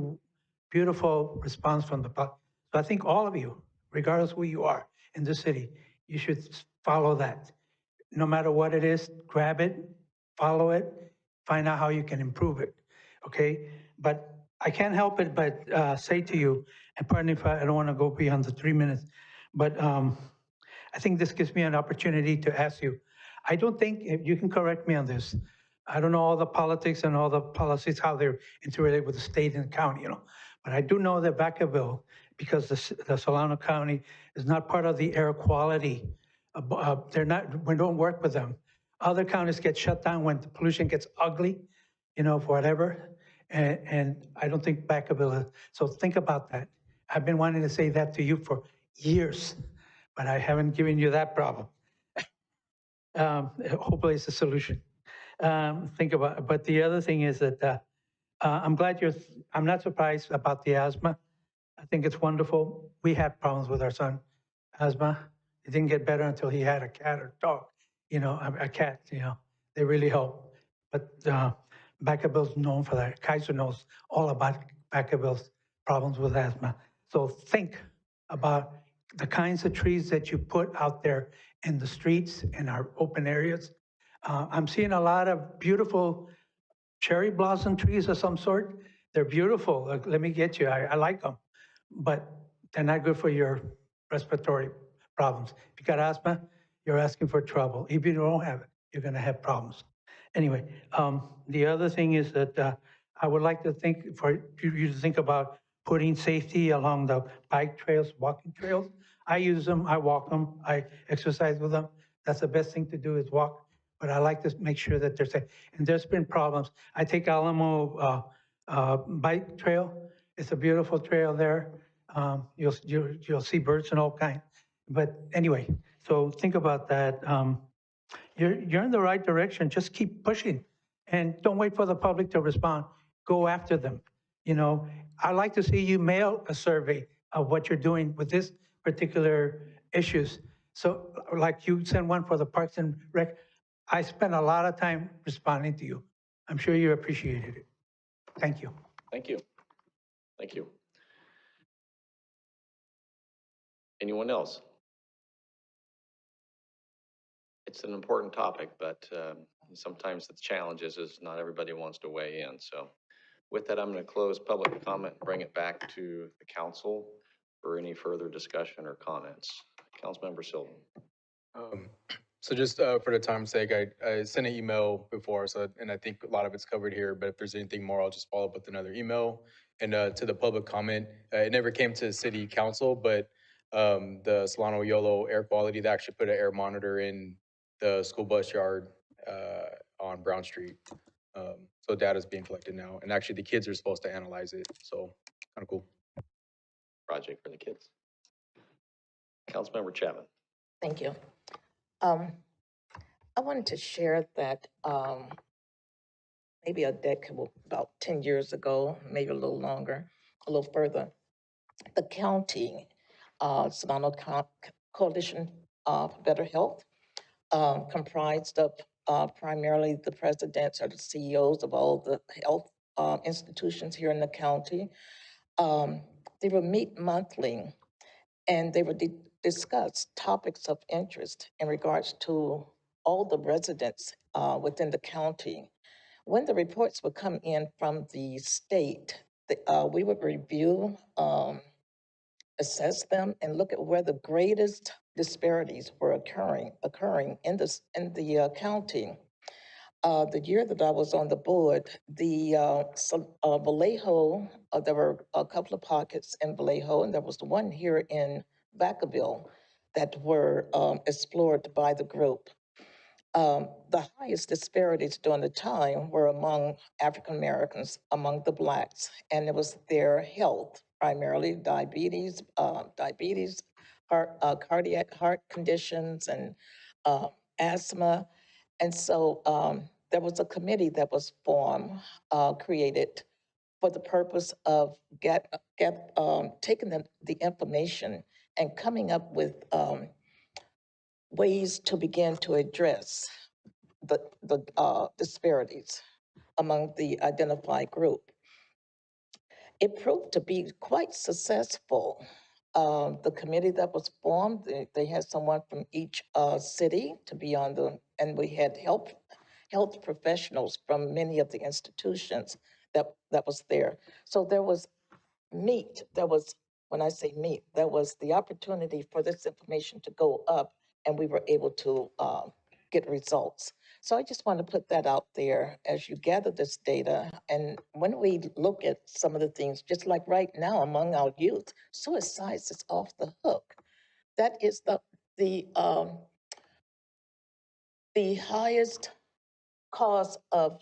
beautiful response from the public. So I think all of you, regardless who you are in the city, you should follow that. No matter what it is, grab it, follow it, find out how you can improve it, okay? But I can't help it but say to you, and pardon me if I don't want to go beyond the 3 minutes, but I think this gives me an opportunity to ask you. I don't think, you can correct me on this, I don't know all the politics and all the policies, how they're interrelated with the state and county, but I do know that Vacaville, because the Solano County is not part of the air quality, they're not, we don't work with them. Other counties get shut down when the pollution gets ugly, for whatever, and I don't think Vacaville is. So think about that. I've been wanting to say that to you for years, but I haven't given you that problem. Hopefully it's a solution. Think about it. But the other thing is that I'm glad I'm not surprised about the asthma. I think it's wonderful. We had problems with our son, asthma. It didn't get better until he had a cat or dog, a cat, they really help. But Vacaville's known for that. Kaiser knows all about Vacaville's problems with asthma. So think about the kinds of trees that you put out there in the streets, in our open areas. I'm seeing a lot of beautiful cherry blossom trees of some sort. They're beautiful. Let me get you. I like them, but they're not good for your respiratory problems. If you got asthma, you're asking for trouble. If you don't have it, you're going to have problems. Anyway, the other thing is that I would like to think for you to think about putting safety along the bike trails, walking trails. I use them, I walk them, I exercise with them. That's the best thing to do is walk, but I like to make sure that they're safe. And there's been problems. I take Alamo bike trail. It's a beautiful trail there. You'll see birds and all kinds. But anyway, so think about that. You're in the right direction. Just keep pushing and don't wait for the public to respond. Go after them. You know, I'd like to see you mail a survey of what you're doing with this particular issues. So like you sent one for the Parks and Rec, I spent a lot of time responding to you. I'm sure you appreciated it. Thank you. Thank you. Thank you. Anyone else? It's an important topic, but sometimes the challenge is not everybody wants to weigh in. So with that, I'm going to close public comment and bring it back to the council for any further discussion or comments. Councilmember Silva. So just for the time's sake, I sent an email before, and I think a lot of it's covered here, but if there's anything more, I'll just follow up with another email. And to the public comment, it never came to city council, but the Solano Yolo air quality, they actually put an air monitor in the school bus yard on Brown Street. So data's being collected now, and actually the kids are supposed to analyze it, so kind of cool. Project for the kids. Councilmember Chapman. Thank you. I wanted to share that maybe a decade, about 10 years ago, maybe a little longer, a little further, the county, Solano Coalition for Better Health, comprised of primarily the presidents or the CEOs of all the health institutions here in the county. They would meet monthly and they would discuss topics of interest in regards to all the residents within the county. When the reports would come in from the state, we would review, assess them, and look at where the greatest disparities were occurring in the county. The year that I was on the board, Vallejo, there were a couple of pockets in Vallejo, and there was one here in Vacaville that were explored by the group. The highest disparities during the time were among African Americans, among the Blacks, and it was their health, primarily diabetes, cardiac heart conditions, and asthma. And so there was a committee that was created for the purpose of taking the information and coming up with ways to begin to address the disparities among the identified group. It proved to be quite successful. The committee that was formed, they had someone from each city to be on and we had health professionals from many of the institutions that was there. So there was when I say meat, there was the opportunity for this information to go up and we were able to get results. So I just want to put that out there as you gather this data. And when we look at some of the things, just like right now among our youth, suicide is off the hook. That is the highest cause of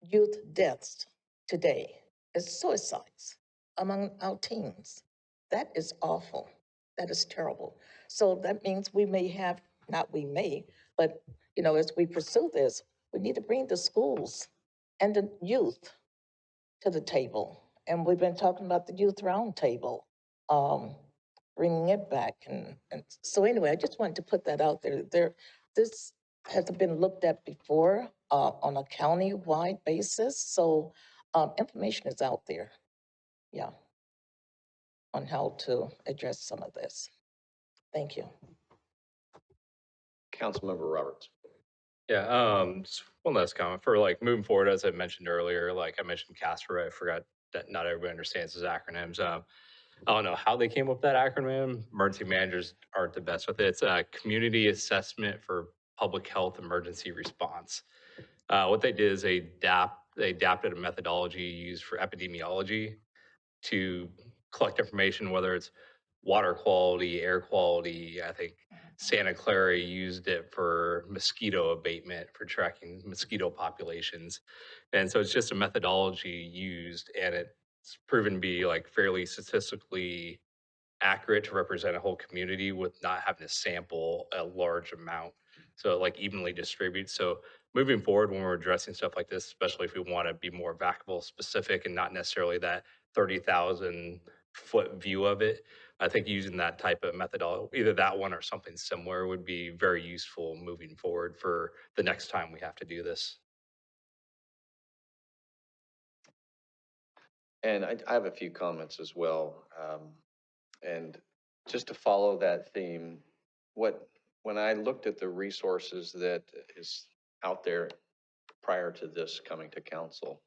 youth deaths today is suicides among our teens. That is awful. That is terrible. So that means we may have, not we may, but as we pursue this, we need to bring the schools and the youth to the table. And we've been talking about the youth roundtable, bringing it back. And so anyway, I just wanted to put that out there. This has been looked at before on a county-wide basis. So information is out there, yeah, on how to address some of this. Thank you. Councilmember Roberts. Yeah, just one last comment for moving forward, as I mentioned earlier, like I mentioned Casper, I forgot that not everybody understands his acronyms. I don't know how they came up with that acronym. Emergency managers aren't the best with it. It's a Community Assessment for Public Health Emergency Response. What they did is they adapted a methodology used for epidemiology to collect information, whether it's water quality, air quality. I think Santa Clara used it for mosquito abatement, for tracking mosquito populations. And so it's just a methodology used, and it's proven to be like fairly statistically accurate to represent a whole community with not having to sample a large amount. So like evenly distribute. So moving forward, when we're addressing stuff like this, especially if we want to be more Vacaville specific and not necessarily that 30,000 foot view of it, I think using that type of methodology, either that one or something similar, would be very useful moving forward for the next time we have to do this. And I have a few comments as well. And just to follow that theme, when I looked at the resources that is out there prior to this coming to council,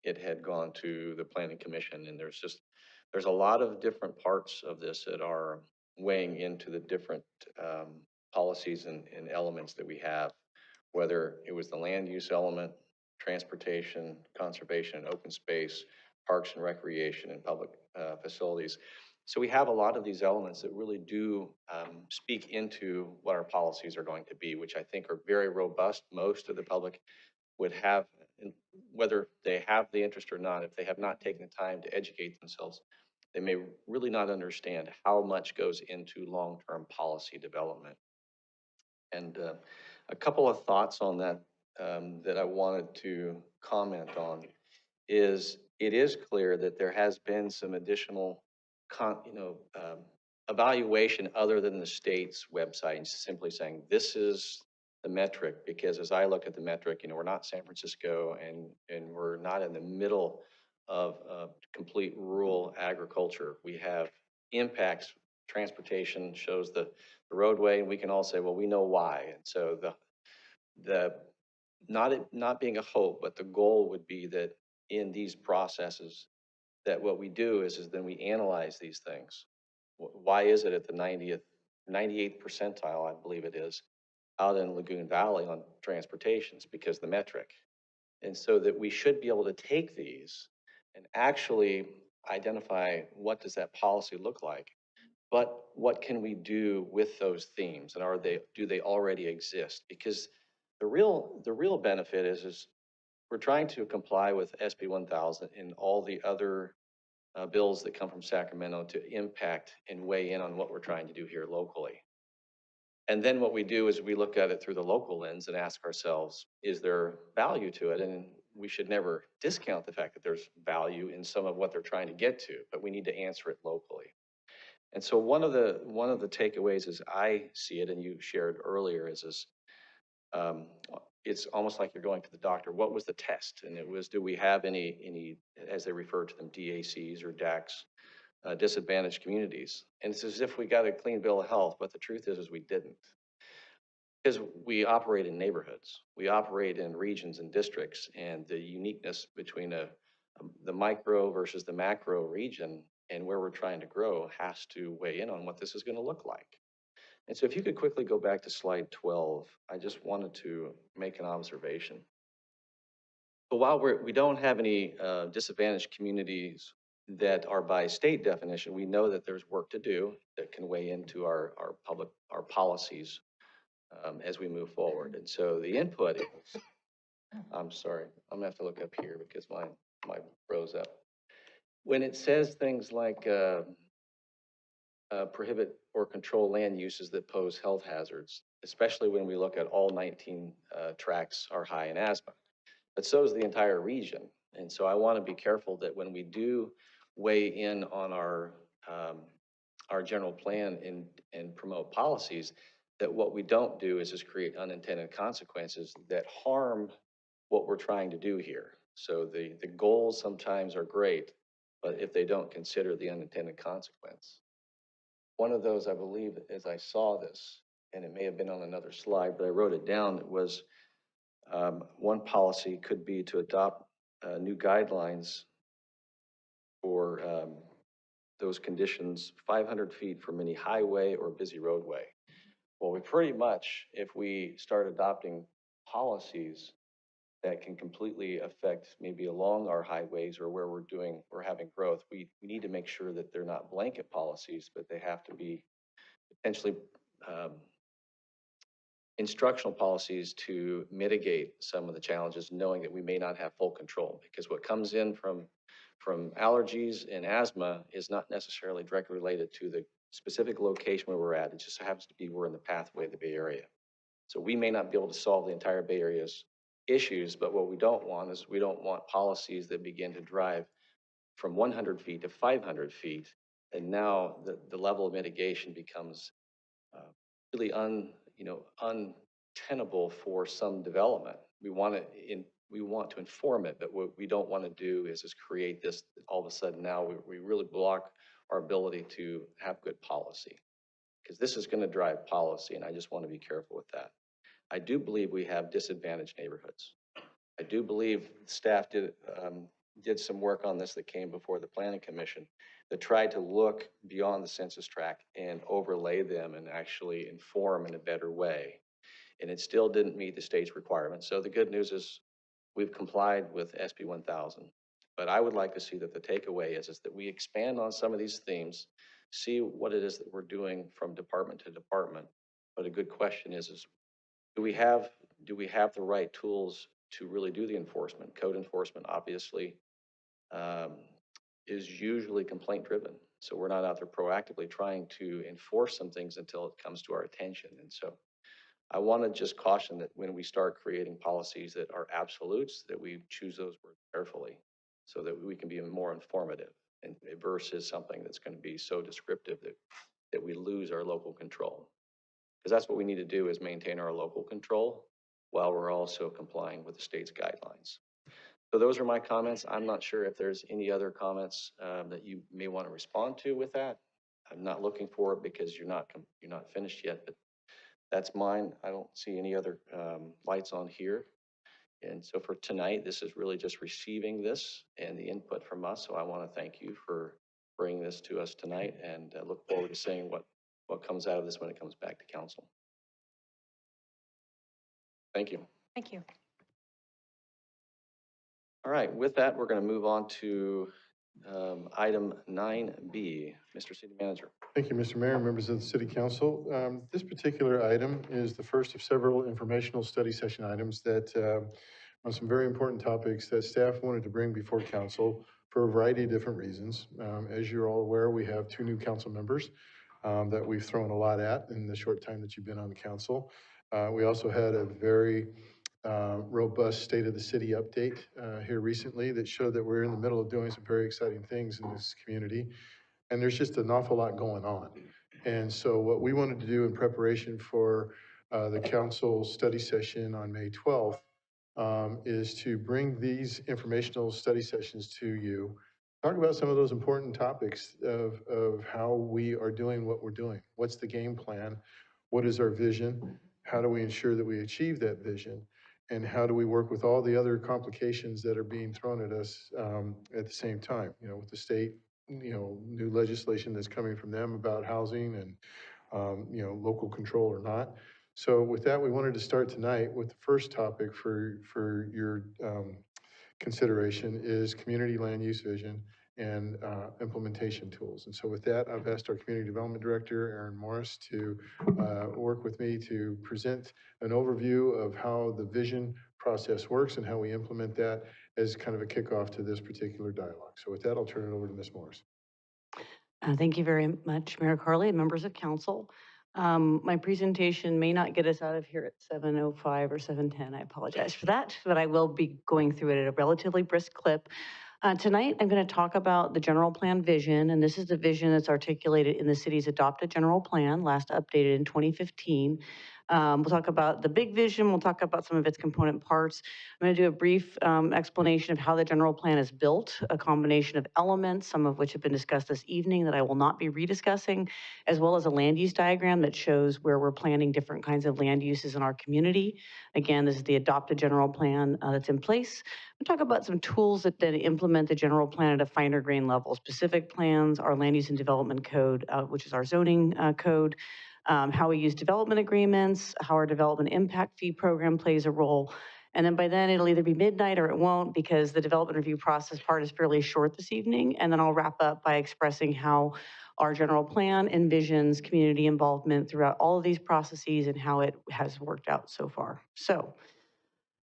it had gone to the planning commission, and there's a lot of different parts of this that are weighing into the different policies and elements that we have, whether it was the land use element, transportation, conservation, and open space, parks and recreation, and public facilities. So we have a lot of these elements that really do speak into what our policies are going to be, which I think are very robust. Most of the public would have, whether they have the interest or not, if they have not taken the time to educate themselves, they may really not understand how much goes into long-term policy development. And a couple of thoughts on that that I wanted to comment on is it is clear that there has been some additional, evaluation other than the state's website and simply saying this is the metric. Because as I look at the metric, we're not San Francisco, and we're not in the middle of complete rural agriculture. We have impacts. Transportation shows the roadway, and we can all say, well, we know why. And so the not being a hope, but the goal would be that in these processes, that what we do is then we analyze these things. Why is it at the 98th percentile, I believe it is, out in Lagoon Valley on transportations? Because the metric. And so that we should be able to take these and actually identify what does that policy look like, but what can we do with those themes, and do they already exist? Because the real benefit is we're trying to comply with SB 1000 and all the other bills that come from Sacramento to impact and weigh in on what we're trying to do here locally. And then what we do is we look at it through the local lens and ask ourselves, is there value to it? And we should never discount the fact that there's value in some of what they're trying to get to, but we need to answer it locally. And so one of the takeaways as I see it, and you shared earlier, is um, it's almost like you're going to the doctor. What was the test? And it was, do we have any, as they refer to them, DACs or DACs, disadvantaged communities? And it's as if we got a clean bill of health, but the truth is we didn't. Because we operate in neighborhoods, we operate in regions and districts, and the uniqueness between the micro versus the macro region and where we're trying to grow has to weigh in on what this is going to look like. And so if you could quickly go back to slide 12, I just wanted to make an observation. So while we don't have any disadvantaged communities that are by state definition, we know that there's work to do that can weigh into our policies as we move forward. And so the input is, I'm sorry, I'm gonna have to look up here because my froze up. When it says things like prohibit or control land uses that pose health hazards, especially when we look at all 19 tracts are high in asthma, but so is the entire region. And so I want to be careful that when we do weigh in on our general plan and promote policies, that what we don't do is just create unintended consequences that harm what we're trying to do here. So the goals sometimes are great, but if they don't consider the unintended consequence. One of those, I believe, as I saw this, and it may have been on another slide, but I wrote it down, it was one policy could be to adopt new guidelines for those conditions 500 feet from any highway or busy roadway. Well, we pretty much, if we start adopting policies that can completely affect maybe along our highways or where we're having growth, we need to make sure that they're not blanket policies, but they have to be potentially instructional policies to mitigate some of the challenges, knowing that we may not have full control. Because what comes in from allergies and asthma is not necessarily directly related to the specific location where we're at. It just happens to be we're in the pathway of the Bay Area. So we may not be able to solve the entire Bay Area's issues, but what we don't want is we don't want policies that begin to drive from 100 feet to 500 feet. And now the level of mitigation becomes really untenable for some development. We want to inform it, but what we don't want to do is just create this, all of a sudden now we really block our ability to have good policy. Because this is going to drive policy, and I just want to be careful with that. I do believe we have disadvantaged neighborhoods. I do believe staff did some work on this that came before the Planning Commission that tried to look beyond the census tract and overlay them and actually inform in a better way. And it still didn't meet the state's requirements. So the good news is we've complied with SB 1000. But I would like to see that the takeaway is that we expand on some of these themes, see what it is that we're doing from department to department. But a good question is do we have the right tools to really do the enforcement? Code enforcement, obviously, is usually complaint driven. So we're not out there proactively trying to enforce some things until it comes to our attention. And so I want to just caution that when we start creating policies that are absolutes, that we choose those words carefully so that we can be more informative and versus something that's going to be so descriptive that we lose our local control. Because that's what we need to do is maintain our local control while we're also complying with the state's guidelines. So those are my comments. I'm not sure if there's any other comments that you may want to respond to with that. I'm not looking for it because you're not finished yet, but that's mine. I don't see any other lights on here. And so for tonight, this is really just receiving this and the input from us. So I want to thank you for bringing this to us tonight and look forward to seeing what comes out of this when it comes back to council. Thank you. Thank you. All right, with that, we're going to move on to item 9B. Mr. City Manager. Thank you, Mr. Mayor, members of the City Council. This particular item is the first of several informational study session items that on some very important topics that staff wanted to bring before council for a variety of different reasons. As you're all aware, we have 2 new council members that we've thrown a lot at in the short time that you've been on the council. We also had a very robust state of the city update here recently that showed that we're in the middle of doing some very exciting things in this community. And there's just an awful lot going on. And so what we wanted to do in preparation for the council study session on May 12th is to bring these informational study sessions to you, talk about some of those important topics of how we are doing what we're doing. What's the game plan? What is our vision? How do we ensure that we achieve that vision? And how do we work with all the other complications that are being thrown at us at the same time, with the state, new legislation that's coming from them about housing and, local control or not. So with that, we wanted to start tonight with the first topic for your consideration is community land use vision and implementation tools. And so with that, I've asked our Community Development Director, Aaron Morris, to work with me to present an overview of how the vision process works and how we implement that as kind of a kickoff to this particular dialogue. So with that, I'll turn it over to Ms. Morris. Thank you very much, Mayor Carley and members of council. My presentation may not get us out of here at 7:05 or 7:10. I apologize for that, but I will be going through it at a relatively brisk clip. Tonight, I'm going to talk about the general plan vision, and this is the vision that's articulated in the city's adopted general plan, last updated in 2015. We'll talk about the big vision. We'll talk about some of its component parts. I'm going to do a brief explanation of how the general plan is built, a combination of elements, some of which have been discussed this evening that I will not be rediscussing, as well as a land use diagram that shows where we're planning different kinds of land uses in our community. Again, this is the adopted general plan that's in place. We'll talk about some tools that implement the general plan at a finer grain level, specific plans, our land use and development code, which is our zoning code, how we use development agreements, how our development impact fee program plays a role. And then by then it'll either be midnight or it won't, because the development review process part is fairly short this evening. And then I'll wrap up by expressing how our general plan envisions community involvement throughout all of these processes and how it has worked out so far. So,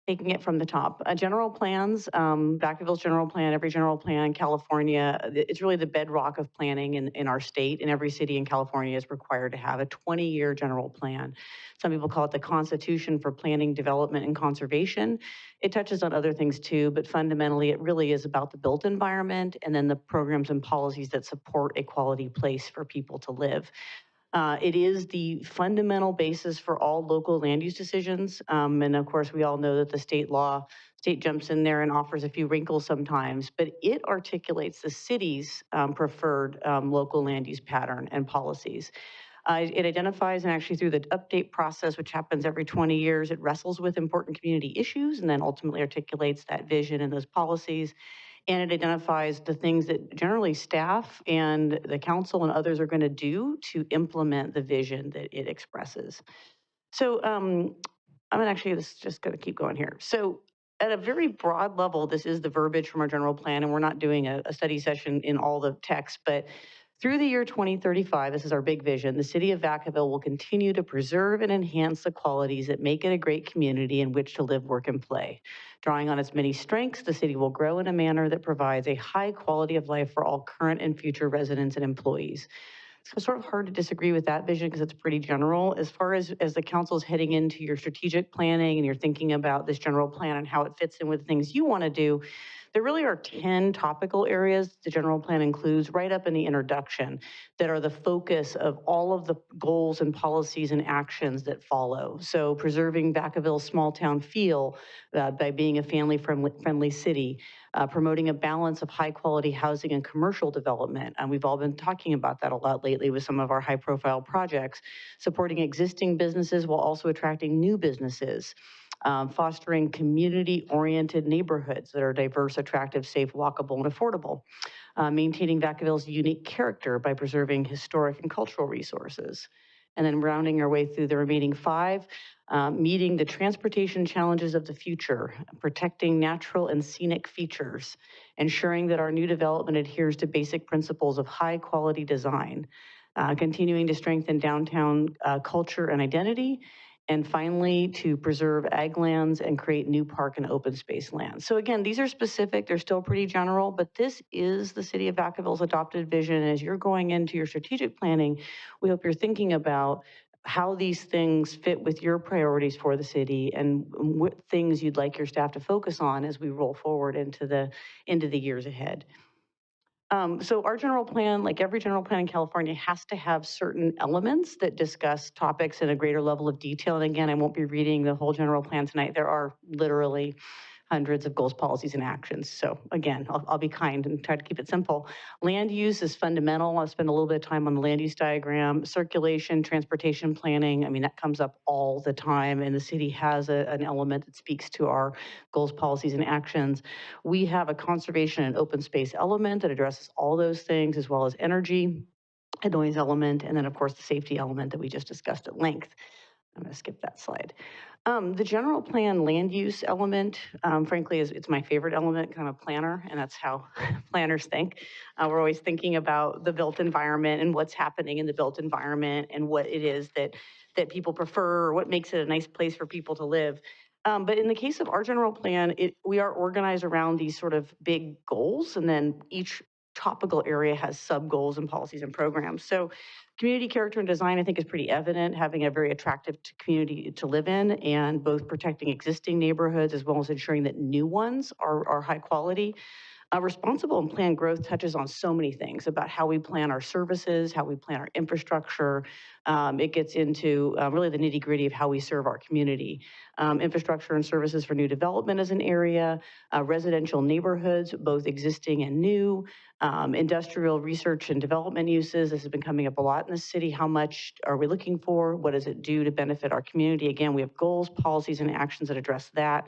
taking it from the top, general plans, Vacaville's general plan, every general plan in California, it's really the bedrock of planning in our state, and every city in California is required to have a 20-year general plan. Some people call it the Constitution for Planning, Development, and Conservation. It touches on other things too, but fundamentally it really is about the built environment and then the programs and policies that support a quality place for people to live. It is the fundamental basis for all local land use decisions. And of course, we all know that the state jumps in there and offers a few wrinkles sometimes, but it articulates the city's preferred local land use pattern and policies. It identifies, and actually through the update process, which happens every 20 years, it wrestles with important community issues and then ultimately articulates that vision and those policies. And it identifies the things that generally staff and the council and others are going to do to implement the vision that it expresses. So I'm actually just going to keep going here. So at a very broad level, this is the verbiage from our general plan, and we're not doing a study session in all the text, but through the year 2035, this is our big vision, the city of Vacaville will continue to preserve and enhance the qualities that make it a great community in which to live, work, and play. Drawing on its many strengths, the city will grow in a manner that provides a high quality of life for all current and future residents and employees. It's sort of hard to disagree with that vision because it's pretty general. As far as the council's heading into your strategic planning and you're thinking about this general plan and how it fits in with things you want to do, there really are 10 topical areas the general plan includes right up in the introduction that are the focus of all of the goals and policies and actions that follow. So preserving Vacaville's small town feel by being a family city, promoting a balance of high quality housing and commercial development. And we've all been talking about that a lot lately with some of our high profile projects, supporting existing businesses while also attracting new businesses. Fostering community-oriented neighborhoods that are diverse, attractive, safe, walkable, and affordable. Maintaining Vacaville's unique character by preserving historic and cultural resources. And then rounding our way through the remaining 5, meeting the transportation challenges of the future, protecting natural and scenic features, ensuring that our new development adheres to basic principles of high quality design, continuing to strengthen downtown culture and identity, and finally, to preserve ag lands and create new park and open space lands. So again, these are specific, they're still pretty general, but this is the city of Vacaville's adopted vision. And as you're going into your strategic planning, we hope you're thinking about how these things fit with your priorities for the city and what things you'd like your staff to focus on as we roll forward into the years ahead. So our general plan, like every general plan in California, has to have certain elements that discuss topics in a greater level of detail. And again, I won't be reading the whole general plan tonight. There are literally hundreds of goals, policies, and actions. So again, I'll be kind and try to keep it simple. Land use is fundamental. I'll spend a little bit of time on the land use diagram. Circulation, transportation planning, I mean, that comes up all the time, and the city has an element that speaks to our goals, policies, and actions. We have a conservation and open space element that addresses all those things, as well as energy, a noise element, and then of course the safety element that we just discussed at length. I'm going to skip that slide. The general plan land use element, frankly, it's my favorite element, kind of a planner, and that's how planners think. We're always thinking about the built environment and what's happening in the built environment and what it is that people prefer, or what makes it a nice place for people to live. But in the case of our general plan, we are organized around these sort of big goals, and then each topical area has sub goals and policies and programs. So community character and design, I think, is pretty evident, having a very attractive community to live in, and both protecting existing neighborhoods as well as ensuring that new ones are high quality. Responsible and planned growth touches on so many things about how we plan our services, how we plan our infrastructure. It gets into really the nitty gritty of how we serve our community. Infrastructure and services for new development is an area, residential neighborhoods, both existing and new, industrial research and development uses. This has been coming up a lot in the city. How much are we looking for? What does it do to benefit our community? Again, we have goals, policies, and actions that address that.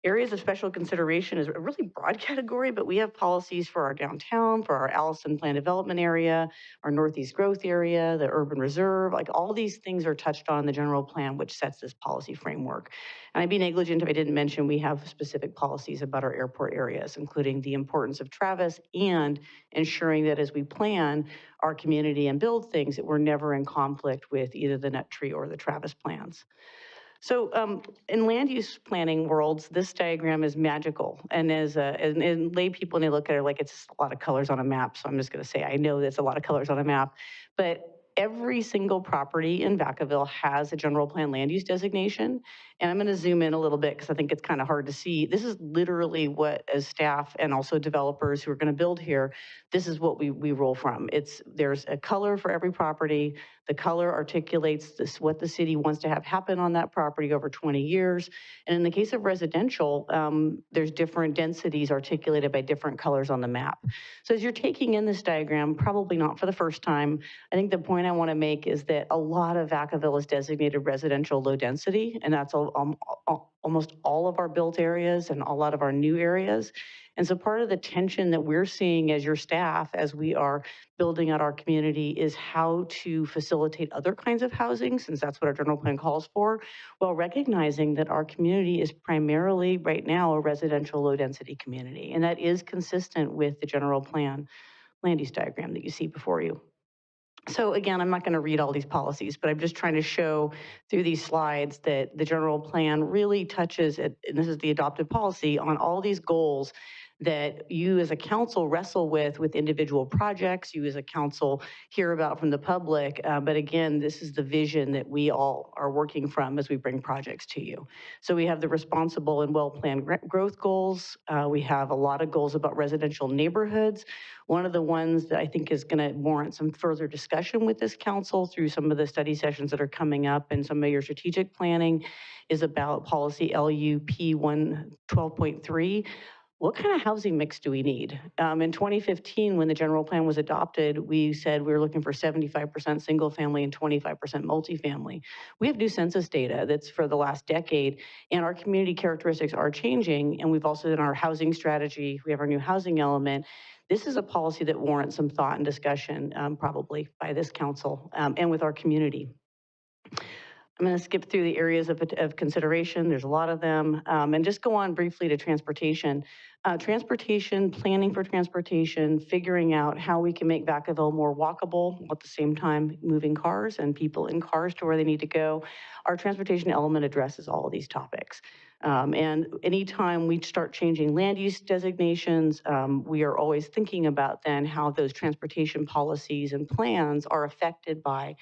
Areas of special consideration is a really broad category, but we have policies for our downtown, for our Allison Plan Development Area, our Northeast Growth Area, the Urban Reserve, like all these things are touched on in the general plan, which sets this policy framework. And I'd be negligent if I didn't mention we have specific policies about our airport areas, including the importance of Travis and ensuring that as we plan our community and build things, that we're never in conflict with either the Nut Tree or the Travis plans. So in land use planning worlds, this diagram is magical. And as lay people, and they look at it like it's a lot of colors on a map. So I'm just going to say, I know there's a lot of colors on a map, but every single property in Vacaville has a general plan land use designation. And I'm going to zoom in a little bit because I think it's kind of hard to see. This is literally what, as staff and also developers who are going to build here, this is what we roll from. There's a color for every property. The color articulates what the city wants to have happen on that property over 20 years. And in the case of residential, there's different densities articulated by different colors on the map. So as you're taking in this diagram, probably not for the first time, I think the point I want to make is that a lot of Vacaville is designated residential low density, and that's almost all of our built areas and a lot of our new areas. And so part of the tension that we're seeing as your staff, as we are building out our community, is how to facilitate other kinds of housing, since that's what our general plan calls for, while recognizing that our community is primarily right now a residential low density community. And that is consistent with the general plan land use diagram that you see before you. So again, I'm not going to read all these policies, but I'm just trying to show through these slides that the general plan really touches, and this is the adopted policy, on all these goals that you as a council wrestle with individual projects, you as a council hear about from the public. But again, this is the vision that we all are working from as we bring projects to you. So we have the responsible and well-planned growth goals. We have a lot of goals about residential neighborhoods. One of the ones that I think is going to warrant some further discussion with this council through some of the study sessions that are coming up and some of your strategic planning is about policy LUP 112.3. What kind of housing mix do we need? In 2015, when the general plan was adopted, we said we were looking for 75% single family and 25% multifamily. We have new census data that's for the last decade, and our community characteristics are changing. And we've also in our housing strategy, we have our new housing element. This is a policy that warrants some thought and discussion, probably by this council and with our community. I'm going to skip through the areas of consideration. There's a lot of them. And just go on briefly to transportation. Transportation, planning for transportation, figuring out how we can make Vacaville more walkable, at the same time moving cars and people in cars to where they need to go. Our transportation element addresses all of these topics. And anytime we start changing land use designations, we are always thinking about then how those transportation policies and plans are affected by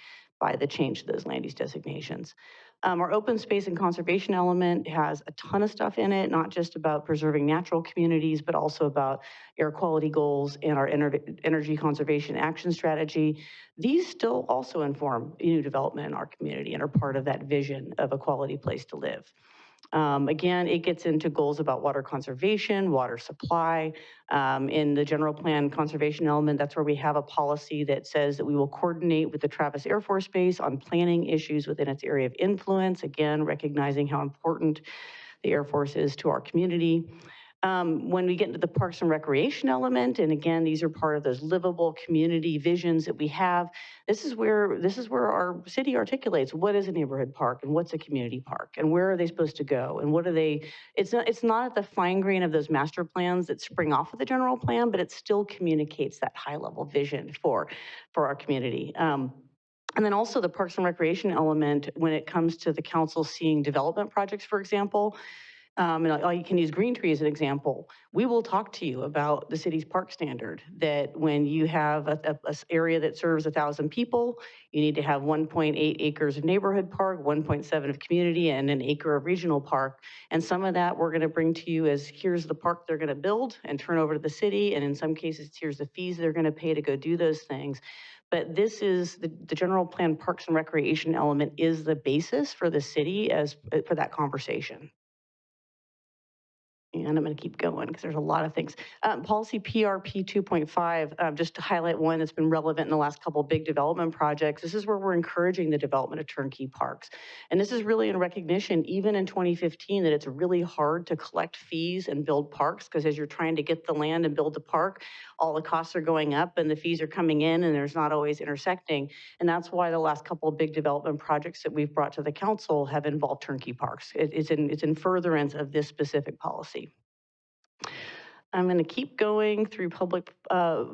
the change to those land use designations. Our open space and conservation element has a ton of stuff in it, not just about preserving natural communities, but also about air quality goals and our energy conservation action strategy. These still also inform new development in our community and are part of that vision of a quality place to live. Again, it gets into goals about water conservation, water supply. In the general plan conservation element, that's where we have a policy that says that we will coordinate with the Travis Air Force Base on planning issues within its area of influence, again, recognizing how important the Air Force is to our community. When we get into the parks and recreation element, and again, these are part of those livable community visions that we have. This is where our city articulates what is a neighborhood park and what's a community park and where are they supposed to go and what are they. It's not at the fine grain of those master plans that spring off of the general plan, but it still communicates that high level vision for our community. And then also the parks and recreation element when it comes to the council seeing development projects, for example. And you can use Green Tree as an example. We will talk to you about the city's park standard, that when you have a area that serves 1,000 people, you need to have 1.8 acres of neighborhood park, 1.7 of community, and an acre of regional park. And some of that we're gonna bring to you as, here's the park they're gonna build and turn over to the city, and in some cases, here's the fees they're gonna pay to go do those things. But this is, the general plan Parks and Recreation element is the basis for the city for that conversation. And I'm going to keep going because there's a lot of things. Policy PRP 2.5, just to highlight one that's been relevant in the last couple of big development projects. This is where we're encouraging the development of turnkey parks. And this is really in recognition, even in 2015, that it's really hard to collect fees and build parks, because as you're trying to get the land and build the park, all the costs are going up and the fees are coming in and there's not always intersecting. And that's why the last couple of big development projects that we've brought to the council have involved turnkey parks. It's in furtherance of this specific policy. I'm going to keep going through public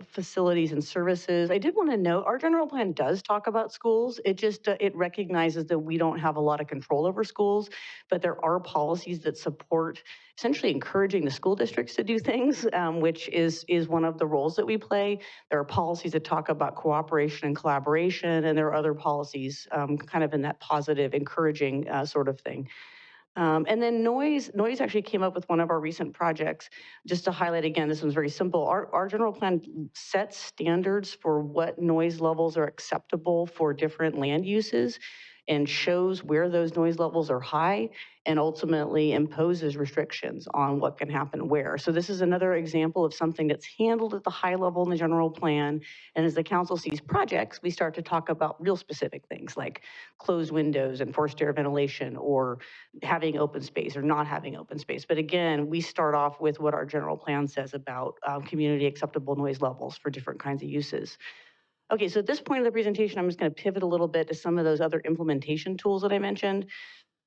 facilities and services. I did want to note, our general plan does talk about schools. It just, it recognizes that we don't have a lot of control over schools, but there are policies that support essentially encouraging the school districts to do things, which is one of the roles that we play. There are policies that talk about cooperation and collaboration, and there are other policies kind of in that positive, encouraging sort of thing. And then noise actually came up with one of our recent projects. Just to highlight again, this one's very simple. Our general plan sets standards for what noise levels are acceptable for different land uses and shows where those noise levels are high, and ultimately imposes restrictions on what can happen where. So this is another example of something that's handled at the high level in the general plan. And as the council sees projects, we start to talk about real specific things like closed windows and forced air ventilation, or having open space or not having open space. But again, we start off with what our general plan says about community acceptable noise levels for different kinds of uses. Okay, so at this point of the presentation, I'm just going to pivot a little bit to some of those other implementation tools that I mentioned.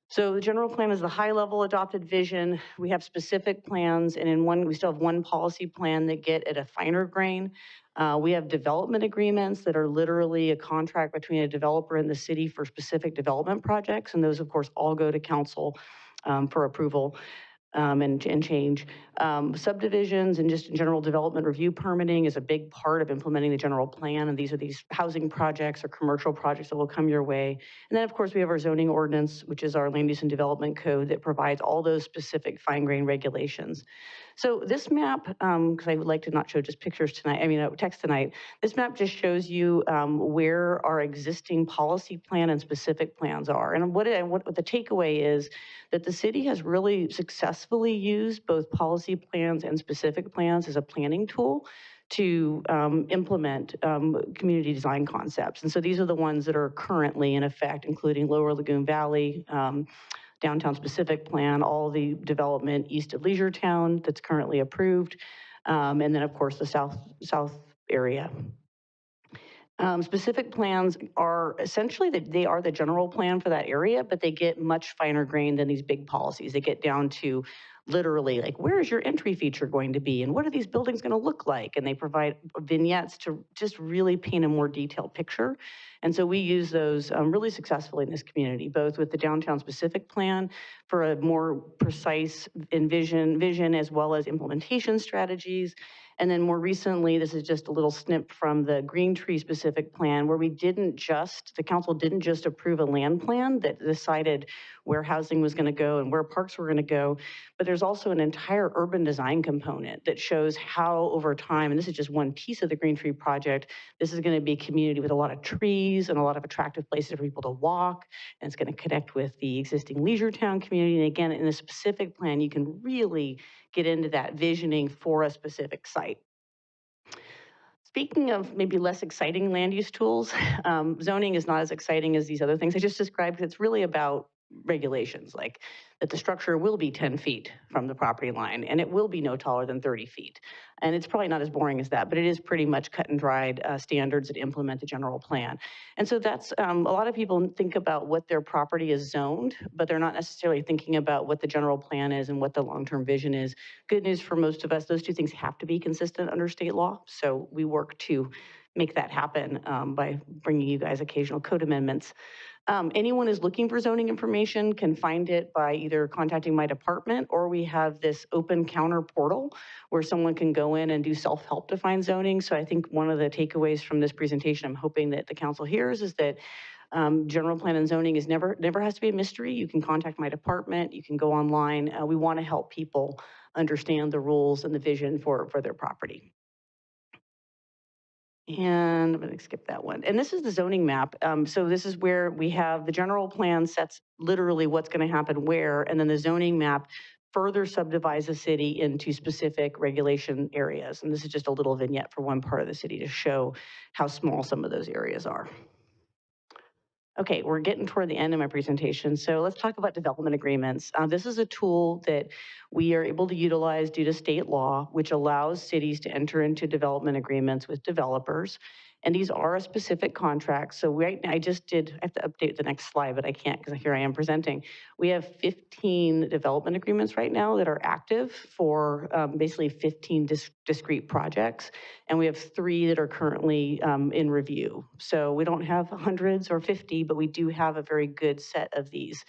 So the general plan is the high level adopted vision. We have specific plans, and in one, we still have one policy plan that get at a finer grain. We have development agreements that are literally a contract between a developer and the city for specific development projects, and those of course all go to council for approval. And change. Subdivisions and just general development review permitting is a big part of implementing the general plan. And these are these housing projects or commercial projects that will come your way. And then of course we have our zoning ordinance, which is our land use and development code that provides all those specific fine grained regulations. So this map, because I would like to not show just pictures tonight, text tonight, this map just shows you where our existing policy plan and specific plans are. And what the takeaway is that the city has really successfully used both policy plans and specific plans as a planning tool to implement community design concepts. And so these are the ones that are currently in effect, including Lower Lagoon Valley, downtown specific plan, all the development east of Leisure Town that's currently approved, and then of course the south area. Specific plans are essentially they are the general plan for that area, but they get much finer grained than these big policies. They get down to literally like, where is your entry feature going to be, and what are these buildings going to look like? And they provide vignettes to just really paint a more detailed picture. And so we use those really successfully in this community, both with the downtown specific plan for a more precise vision as well as implementation strategies. And then more recently, this is just a little snip from the Green Tree specific plan, where the council didn't just approve a land plan that decided where housing was going to go and where parks were going to go, but there's also an entire urban design component that shows how over time, and this is just one piece of the Green Tree project, this is going to be a community with a lot of trees and a lot of attractive places for people to walk, and it's going to connect with the existing Leisure Town community. And again, in a specific plan, you can really get into that visioning for a specific site. Speaking of maybe less exciting land use tools, zoning is not as exciting as these other things I just described. It's really about regulations, like that the structure will be 10 feet from the property line and it will be no taller than 30 feet. And it's probably not as boring as that, but it is pretty much cut and dried standards that implement the general plan. And so that's, a lot of people think about what their property is zoned, but they're not necessarily thinking about what the general plan is and what the long-term vision is. Good news for most of us, those two things have to be consistent under state law. So we work to make that happen by bringing you guys occasional code amendments. Anyone who's looking for zoning information can find it by either contacting my department, or we have this open counter portal where someone can go in and do self-help to find zoning. So I think one of the takeaways from this presentation, I'm hoping that the council hears, is that general plan and zoning is never has to be a mystery. You can contact my department, you can go online. We want to help people understand the rules and the vision for their property. And I'm going to skip that one. And this is the zoning map. So this is where we have the general plan sets literally what's going to happen where, and then the zoning map further subdivides the city into specific regulation areas. And this is just a little vignette for one part of the city to show how small some of those areas are. Okay, we're getting toward the end of my presentation, so let's talk about development agreements. This is a tool that we are able to utilize due to state law, which allows cities to enter into development agreements with developers. And these are a specific contract. So right now, I have to update the next slide, but I can't because here I am presenting. We have 15 development agreements right now that are active for basically 15 discrete projects. And we have 3 that are currently in review. So we don't have hundreds or 50, but we do have a very good set of these.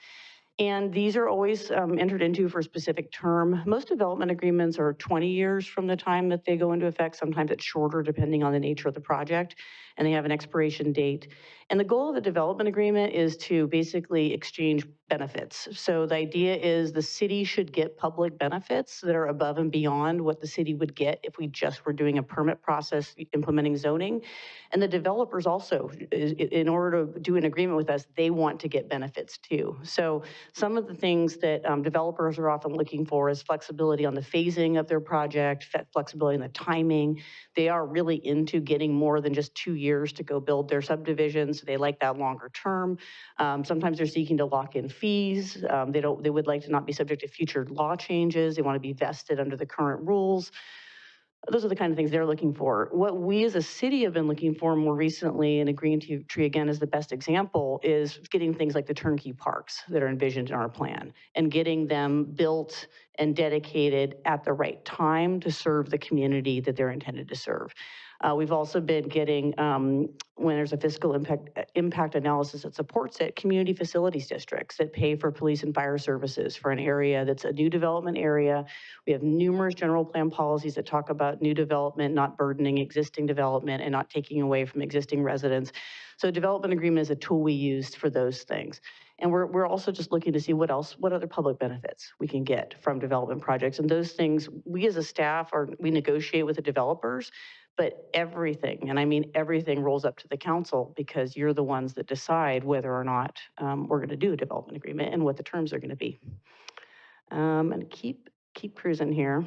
And these are always entered into for a specific term. Most development agreements are 20 years from the time that they go into effect. Sometimes it's shorter depending on the nature of the project, and they have an expiration date. And the goal of the development agreement is to basically exchange benefits. So the idea is the city should get public benefits that are above and beyond what the city would get if we just were doing a permit process implementing zoning. And the developers also, in order to do an agreement with us, they want to get benefits too. So some of the things that developers are often looking for is flexibility on the phasing of their project, flexibility in the timing. They are really into getting more than just 2 years to go build their subdivisions. They like that longer term. Sometimes they're seeking to lock in fees. They would like to not be subject to future law changes. They want to be vested under the current rules. Those are the kind of things they're looking for. What we as a city have been looking for more recently, and a green tree again is the best example, is getting things like the turnkey parks that are envisioned in our plan and getting them built and dedicated at the right time to serve the community that they're intended to serve. We've also been getting, when there's a fiscal impact analysis that supports it, community facilities districts that pay for police and fire services for an area that's a new development area. We have numerous general plan policies that talk about new development, not burdening existing development and not taking away from existing residents. So development agreement is a tool we use for those things. And we're also just looking to see what other public benefits we can get from development projects. And those things, we as a staff, we negotiate with the developers, but everything, and I mean everything, rolls up to the council because you're the ones that decide whether or not we're going to do a development agreement and what the terms are going to be. And keep cruising here.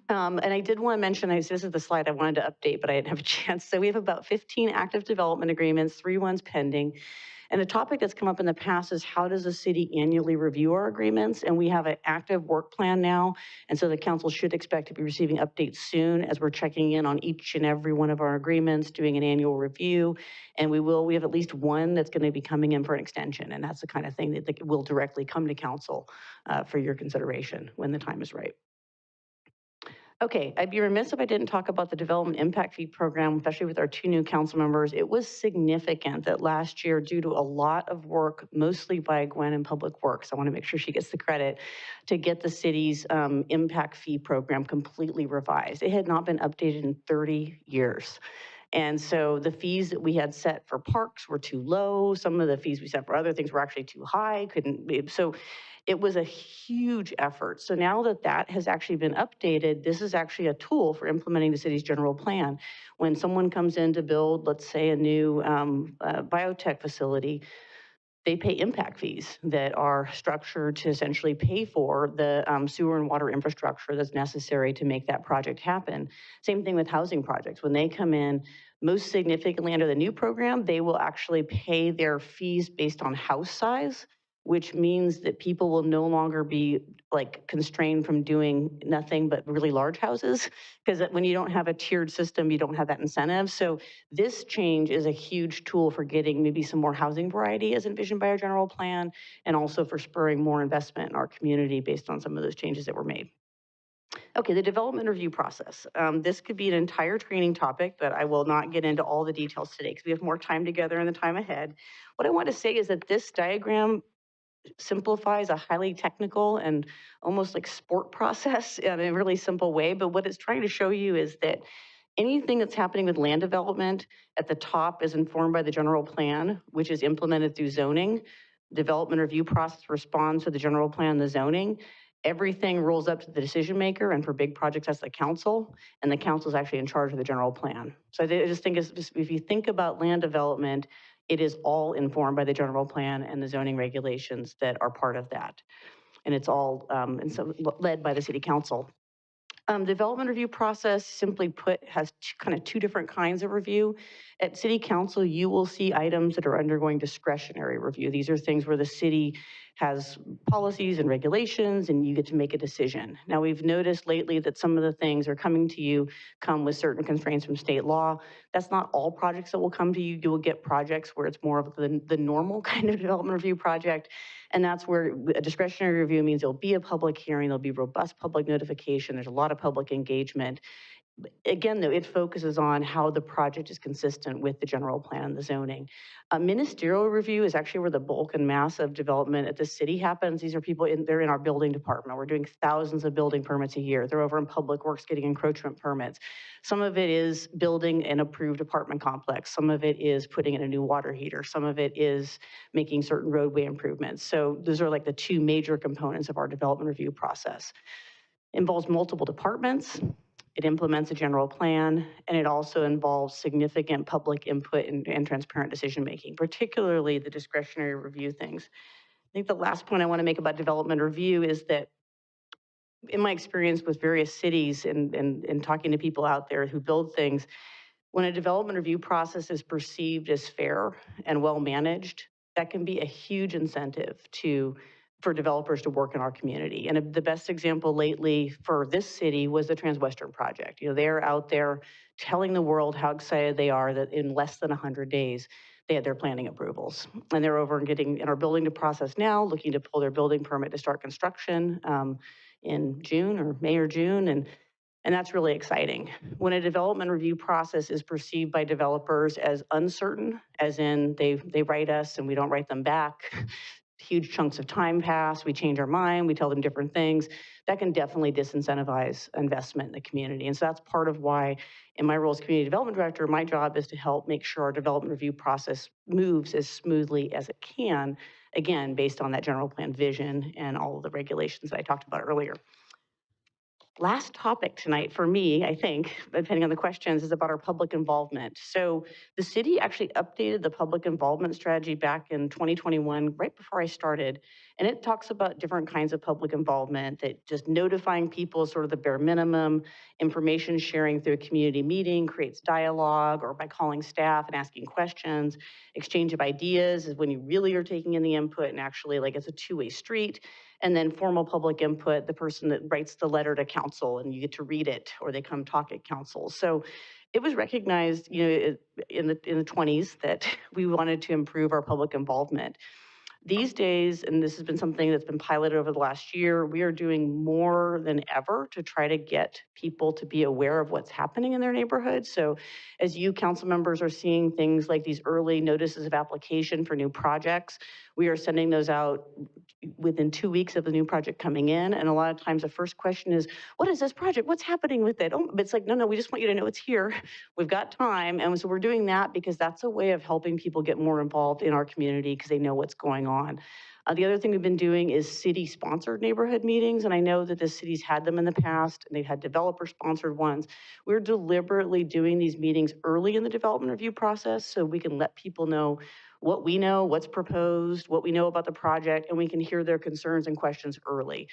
And I did want to mention, this is the slide I wanted to update, but I didn't have a chance. So we have about 15 active development agreements, 3 ones pending. And a topic that's come up in the past is how does the city annually review our agreements? And we have an active work plan now. And so the council should expect to be receiving updates soon as we're checking in on each and every one of our agreements, doing an annual review. And we have at least one that's going to be coming in for an extension. And that's the kind of thing that will directly come to council for your consideration when the time is right. Okay, I'd be remiss if I didn't talk about the development impact fee program, especially with our 2 new council members. It was significant that last year, due to a lot of work, mostly by Gwen in Public Works, I want to make sure she gets the credit, to get the city's impact fee program completely revised. It had not been updated in 30 years. And so the fees that we had set for parks were too low. Some of the fees we set for other things were actually too high, couldn't be. So it was a huge effort. So now that that has actually been updated, this is actually a tool for implementing the city's general plan. When someone comes in to build, let's say, a new biotech facility, they pay impact fees that are structured to essentially pay for the sewer and water infrastructure that's necessary to make that project happen. Same thing with housing projects. When they come in, most significantly under the new program, they will actually pay their fees based on house size, which means that people will no longer be like constrained from doing nothing but really large houses, because when you don't have a tiered system, you don't have that incentive. So this change is a huge tool for getting maybe some more housing variety as envisioned by our general plan, and also for spurring more investment in our community based on some of those changes that were made. Okay, the development review process. This could be an entire training topic, but I will not get into all the details today because we have more time together in the time ahead. What I want to say is that this diagram simplifies a highly technical and almost like sport process in a really simple way. But what it's trying to show you is that anything that's happening with land development at the top is informed by the general plan, which is implemented through zoning. Development review process responds to the general plan, the zoning. Everything rolls up to the decision maker, and for big projects, that's the council, and the council is actually in charge of the general plan. So I just think if you think about land development, it is all informed by the general plan and the zoning regulations that are part of that. And it's all and so led by the city council. Development review process, simply put, has kind of two different kinds of review. At city council, you will see items that are undergoing discretionary review. These are things where the city has policies and regulations and you get to make a decision. Now, we've noticed lately that some of the things are coming to you come with certain constraints from state law. That's not all projects that will come to you. You will get projects where it's more of the normal kind of development review project. And that's where a discretionary review means there'll be a public hearing, there'll be robust public notification, there's a lot of public engagement. Again, though, it focuses on how the project is consistent with the general plan and the zoning. A ministerial review is actually where the bulk and mass of development at the city happens. These are people they're in our building department. We're doing thousands of building permits a year. They're over in public works getting encroachment permits. Some of it is building an approved apartment complex. Some of it is putting in a new water heater. Some of it is making certain roadway improvements. So those are like the two major components of our development review process. It involves multiple departments. It implements a general plan, and it also involves significant public input and transparent decision-making, particularly the discretionary review things. I think the last point I want to make about development review is that in my experience with various cities and talking to people out there who build things, when a development review process is perceived as fair and well-managed, that can be a huge incentive for developers to work in our community. And the best example lately for this city was the Transwestern project. You know, they're out there telling the world how excited they are that in less than 100 days, they had their planning approvals. And they're over and getting in our building process now, looking to pull their building permit to start construction in June or May or June. And that's really exciting. When a development review process is perceived by developers as uncertain, as in they write us and we don't write them back, huge chunks of time pass, we change our mind, we tell them different things, that can definitely disincentivize investment in the community. And so that's part of why in my role as community development director, my job is to help make sure our development review process moves as smoothly as it can, again, based on that general plan vision and all of the regulations that I talked about earlier. Last topic tonight for me, I think, depending on the questions, is about our public involvement. So the city actually updated the public involvement strategy back in 2021, right before I started. And it talks about different kinds of public involvement, that just notifying people is sort of the bare minimum, information sharing through a community meeting creates dialogue, or by calling staff and asking questions. Exchange of ideas is when you really are taking in the input and actually like it's a two-way street. And then formal public input, the person that writes the letter to council and you get to read it, or they come talk at council. So it was recognized, you know, in the 20s that we wanted to improve our public involvement. These days, and this has been something that's been piloted over the last year, we are doing more than ever to try to get people to be aware of what's happening in their neighborhood. So as you council members are seeing things like these early notices of application for new projects, we are sending those out within 2 weeks of the new project coming in. And a lot of times the first question is, what is this project? What's happening with it? Oh, it's like, no, we just want you to know it's here. We've got time. And so we're doing that because that's a way of helping people get more involved in our community because they know what's going on. The other thing we've been doing is city-sponsored neighborhood meetings, and I know that the city's had them in the past, and they've had developer-sponsored ones. We're deliberately doing these meetings early in the development review process so we can let people know what we know, what's proposed, what we know about the project, and we can hear their concerns and questions early.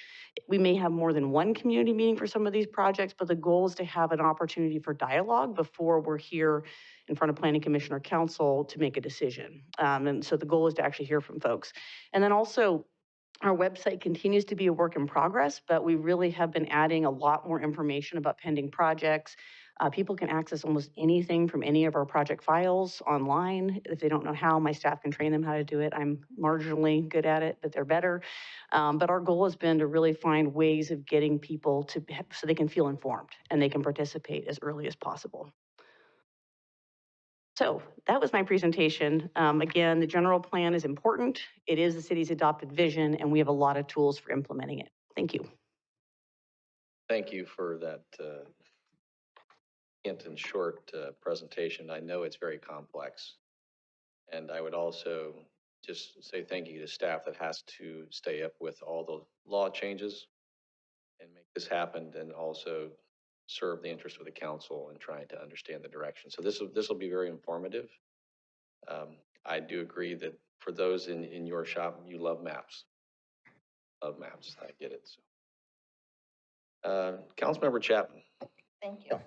We may have more than one community meeting for some of these projects, but the goal is to have an opportunity for dialogue before we're here in front of Planning Commission or Council to make a decision. And so the goal is to actually hear from folks. And then also, our website continues to be a work in progress, but we really have been adding a lot more information about pending projects. People can access almost anything from any of our project files online. If they don't know how, my staff can train them how to do it. I'm marginally good at it, but they're better. But our goal has been to really find ways of getting people to, so they can feel informed and they can participate as early as possible. So that was my presentation. Again, the general plan is important. It is the city's adopted vision, and we have a lot of tools for implementing it. Thank you. Thank you for that hint and short presentation. I know it's very complex. And I would also just say thank you to staff that has to stay up with all the law changes and make this happen, and also serve the interest of the council in trying to understand the direction. So this will be very informative. I do agree that for those in your shop, you love maps. Love maps. I get it. So, Councilmember Chapman. Thank you.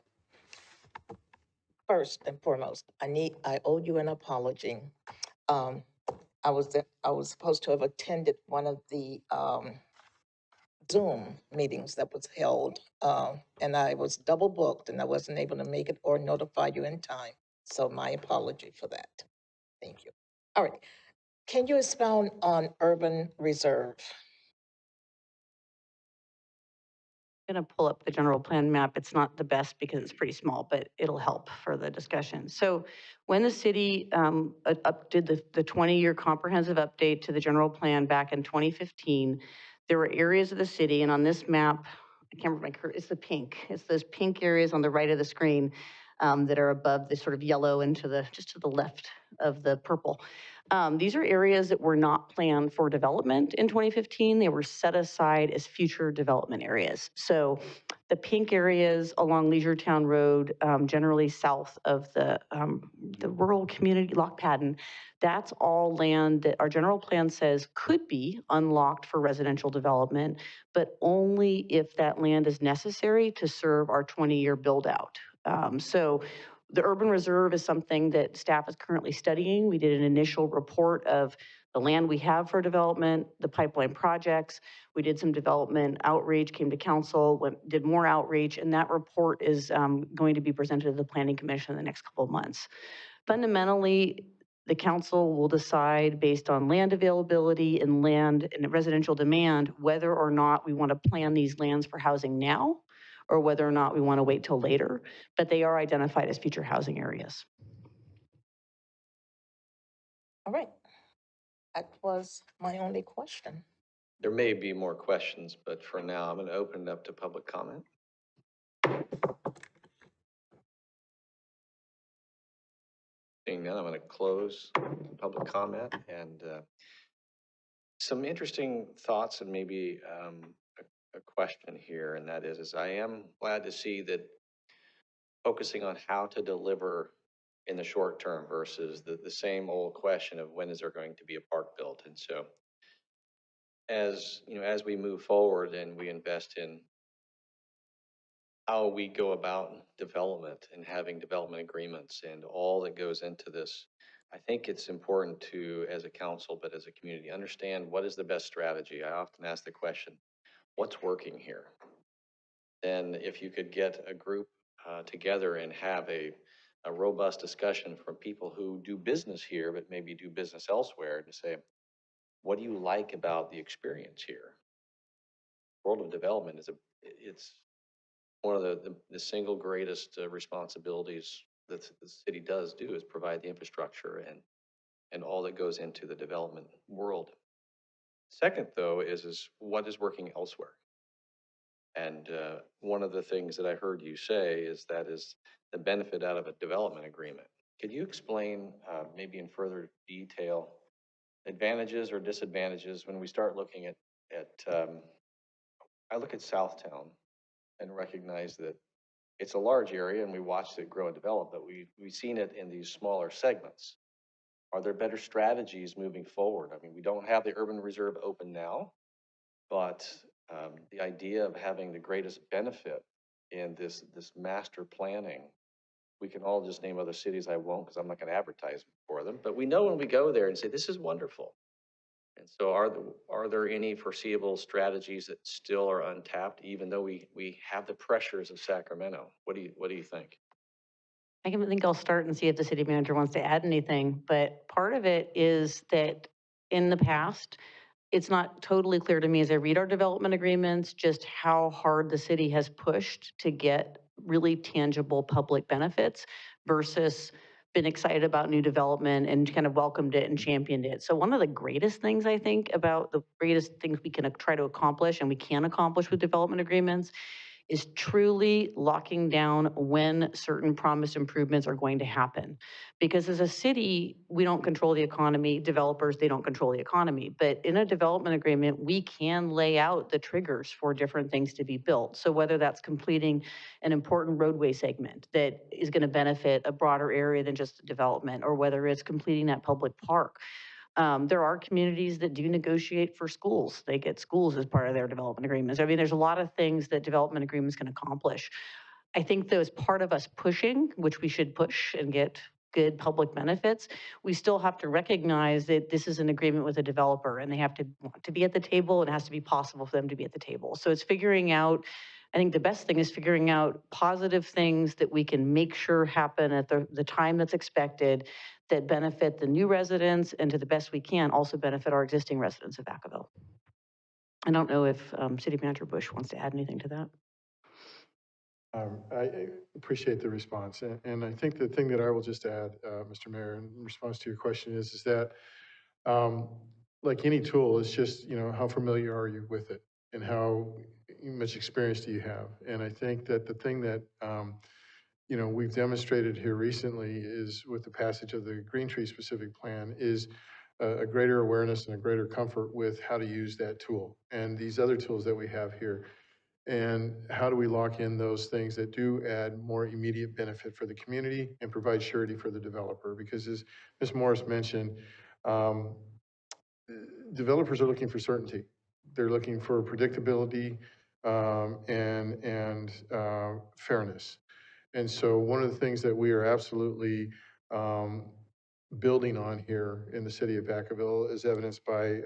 First and foremost, I owe you an apology. I was supposed to have attended one of the Zoom meetings that was held, and I was double booked and I wasn't able to make it or notify you in time. So my apology for that. Thank you. All right. Can you expound on urban reserve? I'm going to pull up the general plan map. It's not the best because it's pretty small, but it'll help for the discussion. So when the city did the 20-year comprehensive update to the general plan back in 2015, there were areas of the city, and on this map, I can't remember, it's the pink. It's those pink areas on the right of the screen that are above the sort of yellow and just to the left of the purple. These are areas that were not planned for development in 2015. They were set aside as future development areas. So the pink areas along Leisure Town Road, generally south of the rural community, Lock Padden, that's all land that our general plan says could be unlocked for residential development, but only if that land is necessary to serve our 20-year build out. So the urban reserve is something that staff is currently studying. We did an initial report of the land we have for development, the pipeline projects. We did some development outreach, came to council, did more outreach, and that report is going to be presented to the Planning Commission in the next couple of months. Fundamentally, the council will decide based on land availability and land and residential demand, whether or not we want to plan these lands for housing now, or whether or not we want to wait till later, but they are identified as future housing areas. All right. That was my only question. There may be more questions, but for now, I'm going to open it up to public comment. Seeing none, I'm going to close public comment, and some interesting thoughts and maybe a question here, and that is I am glad to see that focusing on how to deliver in the short term versus the same old question of when is there going to be a park built. And so as you know, as we move forward and we invest in how we go about development and having development agreements and all that goes into this, I think it's important to, as a council, but as a community, understand what is the best strategy. I often ask the question, what's working here? Then if you could get a group together and have a robust discussion from people who do business here, but maybe do business elsewhere, to say, what do you like about the experience here? World of development it's one of the single greatest responsibilities that the city does do is provide the infrastructure and all that goes into the development world. Second, though, is what is working elsewhere. And one of the things that I heard you say is the benefit out of a development agreement. Could you explain maybe in further detail advantages or disadvantages when we start looking at I look at Southtown and recognize that it's a large area and we watched it grow and develop, but we've seen it in these smaller segments. Are there better strategies moving forward? I mean, we don't have the urban reserve open now, but the idea of having the greatest benefit in this master planning, we can all just name other cities. I won't because I'm not going to advertise for them, but we know when we go there and say, this is wonderful. And And so are there any foreseeable strategies that still are untapped, even though we have the pressures of Sacramento? What do you think? think I'll start and see if the city manager wants to add anything, but part of it is that in the past, it's not totally clear to me as I read our development agreements, just how hard the city has pushed to get really tangible public benefits versus been excited about new development and kind of welcomed it and championed it. So one of the greatest things I think about the greatest things we can try to accomplish and we can accomplish with development agreements is truly locking down when certain promised improvements are going to happen. Because as a city, we don't control the economy, developers, they don't control the economy. But in a development agreement, we can lay out the triggers for different things to be built. So whether that's completing an important roadway segment that is going to benefit a broader area than just the development, or whether it's completing that public park. There are communities that do negotiate for schools. They get schools as part of their development agreements. I mean, there's a lot of things that development agreements can accomplish. I think though, as part of us pushing, which we should push and get good public benefits, we still have to recognize that this is an agreement with a developer and they have to want to be at the table and it has to be possible for them to be at the table. So it's figuring out, I think the best thing is figuring out positive things that we can make sure happen at the time that's expected that benefit the new residents and to the best we can also benefit our existing residents of Vacaville. I don't know if City Manager Bush wants to add anything to that. I appreciate the response. And I think the thing that I will just add, Mr. Mayor, in response to your question is that like any tool, it's just, how familiar are you with it and how much experience do you have? And I think that the thing that, we've demonstrated here recently is with the passage of the Green Tree specific plan is a greater awareness and a greater comfort with how to use that tool and these other tools that we have here. And how do we lock in those things that do add more immediate benefit for the community and provide surety for the developer? Because as Ms. Morris mentioned, developers are looking for certainty. They're looking for predictability and fairness. And so one of the things that we are absolutely building on here in the city of Vacaville is evidenced by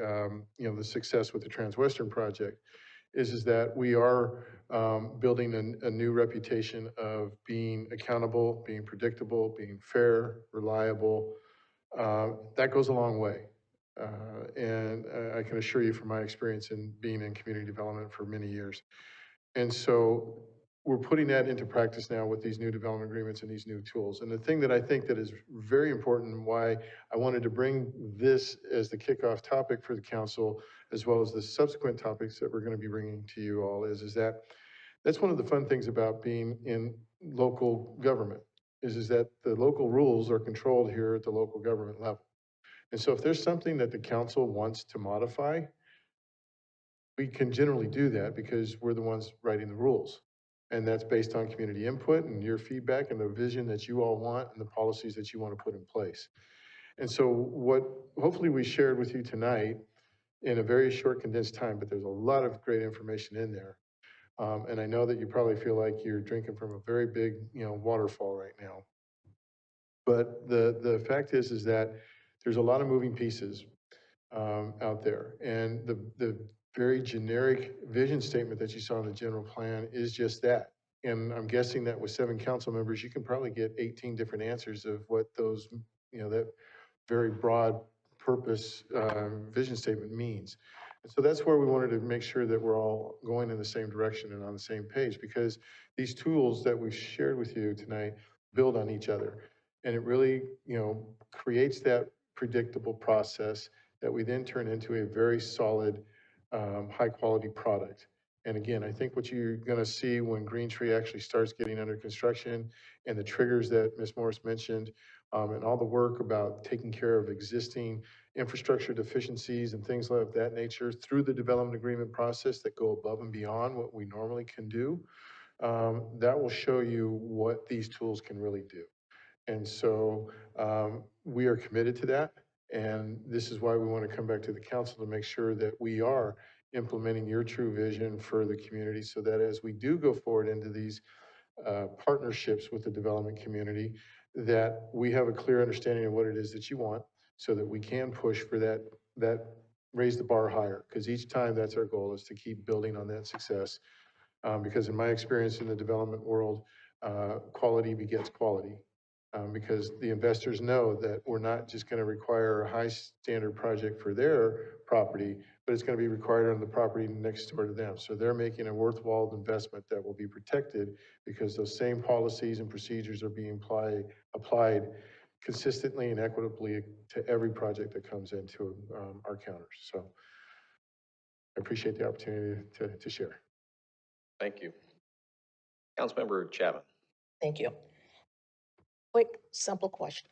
the success with the Transwestern project is that we are building a new reputation of being accountable, being predictable, being fair, reliable. That goes a long way. And I can assure you from my experience in being in community development for many years. And so we're putting that into practice now with these new development agreements and these new tools. And the thing that I think that is very important and why I wanted to bring this as the kickoff topic for the council, as well as the subsequent topics that we're going to be bringing to you all is that that's one of the fun things about being in local government is that the local rules are controlled here at the local government level. And so if there's something that the council wants to modify, we can generally do that because we're the ones writing the rules. And that's based on community input and your feedback and the vision that you all want and the policies that you want to put in place. And so what hopefully we shared with you tonight in a very short condensed time, but there's a lot of great information in there. And I know that you probably feel like you're drinking from a very big, waterfall right now. But the fact is that there's a lot of moving pieces out there. And the very generic vision statement that you saw in the general plan is just that. And I'm guessing that with 7 council members, you can probably get 18 different answers of what those, that very broad purpose vision statement means. And so that's where we wanted to make sure that we're all going in the same direction and on the same page, because these tools that we've shared with you tonight build on each other. And it really, creates that predictable process that we then turn into a very solid, high quality product. And again, I think what you're going to see when Green Tree actually starts getting under construction and the triggers that Ms. Morris mentioned, and all the work about taking care of existing infrastructure deficiencies and things of that nature through the development agreement process that go above and beyond what we normally can do, that will show you what these tools can really do. And so we are committed to that. And this is why we want to come back to the council to make sure that we are implementing your true vision for the community so that as we do go forward into these partnerships with the development community, that we have a clear understanding of what it is that you want so that we can push for that raise the bar higher, because each time that's our goal, is to keep building on that success. Because in my experience in the development world, quality begets quality. Because the investors know that we're not just going to require a high standard project for their property, but it's going to be required on the property next door to them. So they're making a worthwhile investment that will be protected, because those same policies and procedures are being applied consistently and equitably to every project that comes into our counters. So I appreciate the opportunity to share. Thank you. Councilmember Chapman. Thank you. Quick, simple question.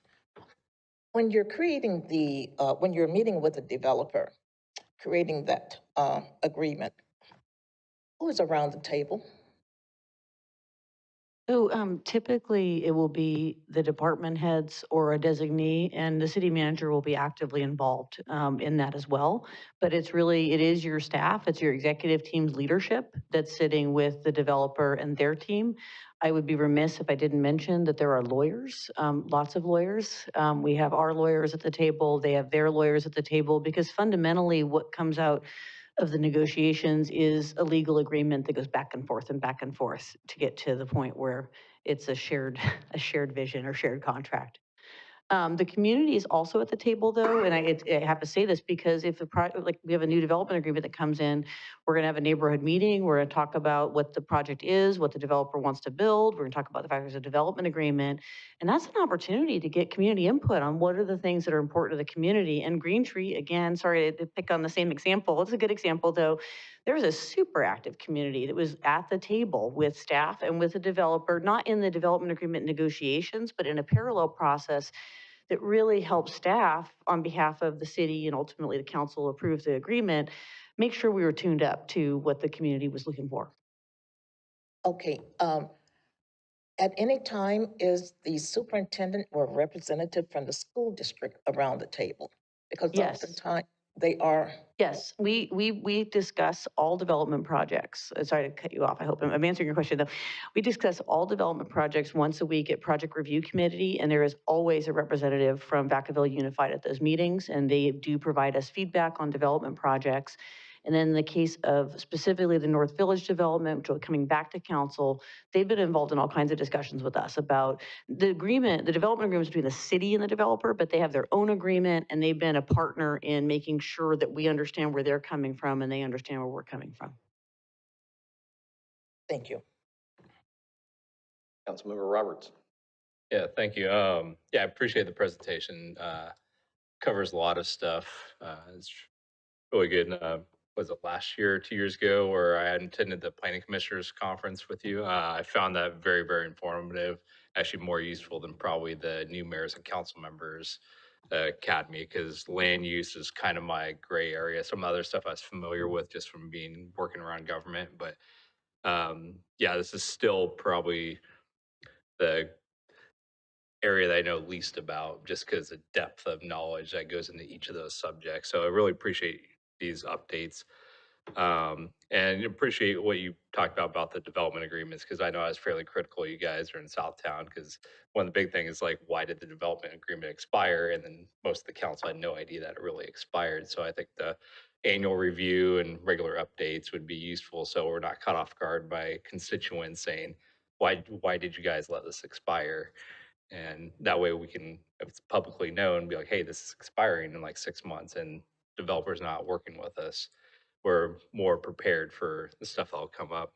When you're creating when you're meeting with a developer, creating that agreement, who is around the table? So typically, it will be the department heads or a designee, and the city manager will be actively involved in that as well. But it is your staff, it's your executive team's leadership that's sitting with the developer and their team. I would be remiss if I didn't mention that there are lawyers, lots of lawyers. We have our lawyers at the table, they have their lawyers at the table, because fundamentally what comes out of the negotiations is a legal agreement that goes back and forth to get to the point where it's a shared, a shared vision or shared contract. The community is also at the table, though, and I have to say this because if like we have a new development agreement that comes in, we're going to have a neighborhood meeting. We're going to talk about what the project is, what the developer wants to build. We're going to talk about the fact there's a development agreement, and that's an opportunity to get community input on what are the things that are important to the community. And Green Tree, again, sorry to pick on the same example. It's a good example, though. There was a super active community that was at the table with staff and with the developer, not in the development agreement negotiations, but in a parallel process that really helps staff on behalf of the city and ultimately the council approve the agreement, make sure we were tuned up to what the community was looking for. Okay, at any time, is the superintendent or representative from the school district around the table? Because Yes. oftentimes they are. Yes, we discuss all development projects. Sorry to cut you off. I hope I'm answering your question, though. We discuss all development projects once a week at Project Review Committee, and there is always a representative from Vacaville Unified at those meetings, and they do provide us feedback on development projects. And then in the case of specifically the North Village development, which will be coming back to council, they've been involved in all kinds of discussions with us about the agreement, the development agreement between the city and the developer, but they have their own agreement, and they've been a partner in making sure that we understand where they're coming from and they understand where we're coming from. Thank you. Councilmember Roberts. Yeah, thank you. Yeah, I appreciate the presentation. Covers a lot of stuff. It's really good. Was it last year, 2 years ago, where I had attended the Planning Commissioners Conference with you? I found that very, very informative. Actually, more useful than probably the new mayors and council members academy, because land use is kind of my gray area. Some other stuff I was familiar with just from working around government, but yeah, this is still probably the area that I know least about, just because the depth of knowledge that goes into each of those subjects. So I really appreciate these updates. And appreciate what you talked about the development agreements, because I know I was fairly critical. You guys are in Southtown, because one of the big things is like, why did the development agreement expire? And then most of the council had no idea that it really expired. So I think the annual review and regular updates would be useful, so we're not caught off guard by constituents saying, why did you guys let this expire? And that way we can, if it's publicly known, be like, hey, this is expiring in like 6 months and developers not working with us. We're more prepared for the stuff that'll come up.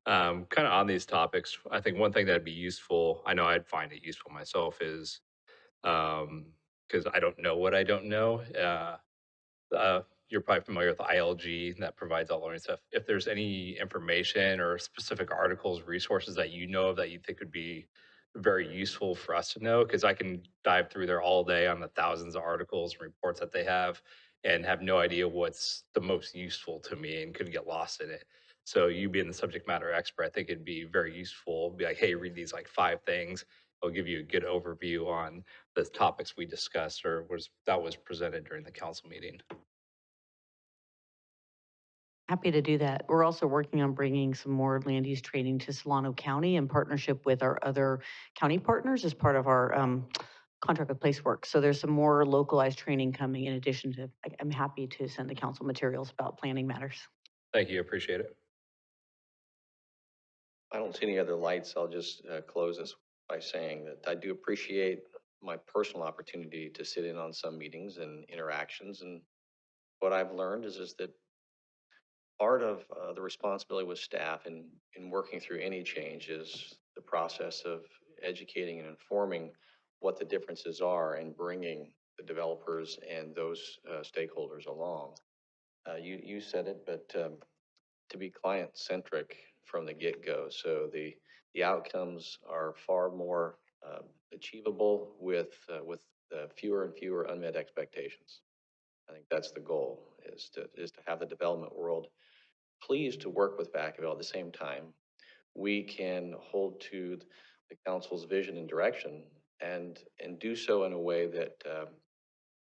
Kind of on these topics, I think one thing that'd be useful, I know I'd find it useful myself, is because I don't know what I don't know. You're probably familiar with ILG that provides all learning stuff. If there's any information or specific articles, resources that you know of that you think would be very useful for us to know, because I can dive through there all day on the thousands of articles and reports that they have and have no idea what's the most useful to me and could get lost in it. So you being the subject matter expert, I think it'd be very useful. Be like, hey, read these like 5 things. It'll give you a good overview on the topics we discussed or was presented during the council meeting. Happy to do that. We're also working on bringing some more land use training to Solano County in partnership with our other county partners as part of our contract with Placeworks. So there's some more localized training coming in addition to, I'm happy to send the council materials about planning matters. Thank you, appreciate it. I don't see any other lights. I'll just close this by saying that I do appreciate my personal opportunity to sit in on some meetings and interactions. And what I've learned is that part of the responsibility with staff in working through any change is the process of educating and informing what the differences are and bringing the developers and those stakeholders along. You said it, but to be client-centric from the get-go. So the outcomes are far more achievable with fewer and fewer unmet expectations. I think that's the goal, is to have the development world pleased to work with Vacaville. At the same time, we can hold to the council's vision and direction and do so in a way that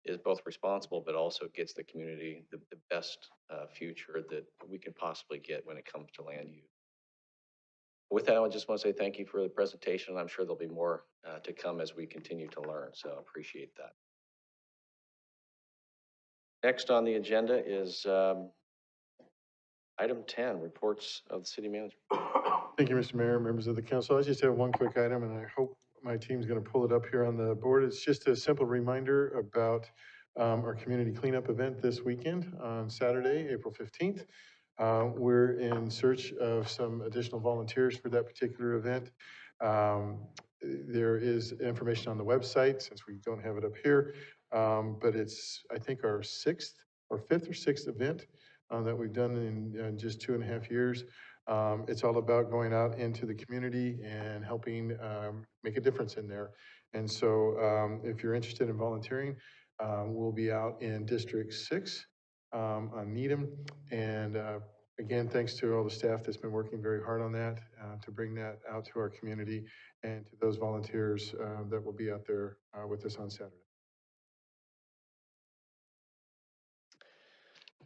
is both responsible, but also gets the community the best future that we can possibly get when it comes to land use. With that, I just want to say thank you for the presentation. I'm sure there'll be more to come as we continue to learn, so I appreciate that. Next on the agenda is item 10, reports of the city manager. Thank you, Mr. Mayor, members of the council. I just have one quick item, and I hope my team's going to pull it up here on the board. It's just a simple reminder about our community cleanup event this weekend on Saturday, April 15th. We're in search of some additional volunteers for that particular event. There is information on the website, since we don't have it up here, but it's, I think, our fifth or sixth event that we've done in just 2.5 years. It's all about going out into the community and helping make a difference in there. And so if you're interested in volunteering, we'll be out in District 6 on Needham. And again, thanks to all the staff that's been working very hard on that to bring that out to our community and to those volunteers that will be out there with us on Saturday.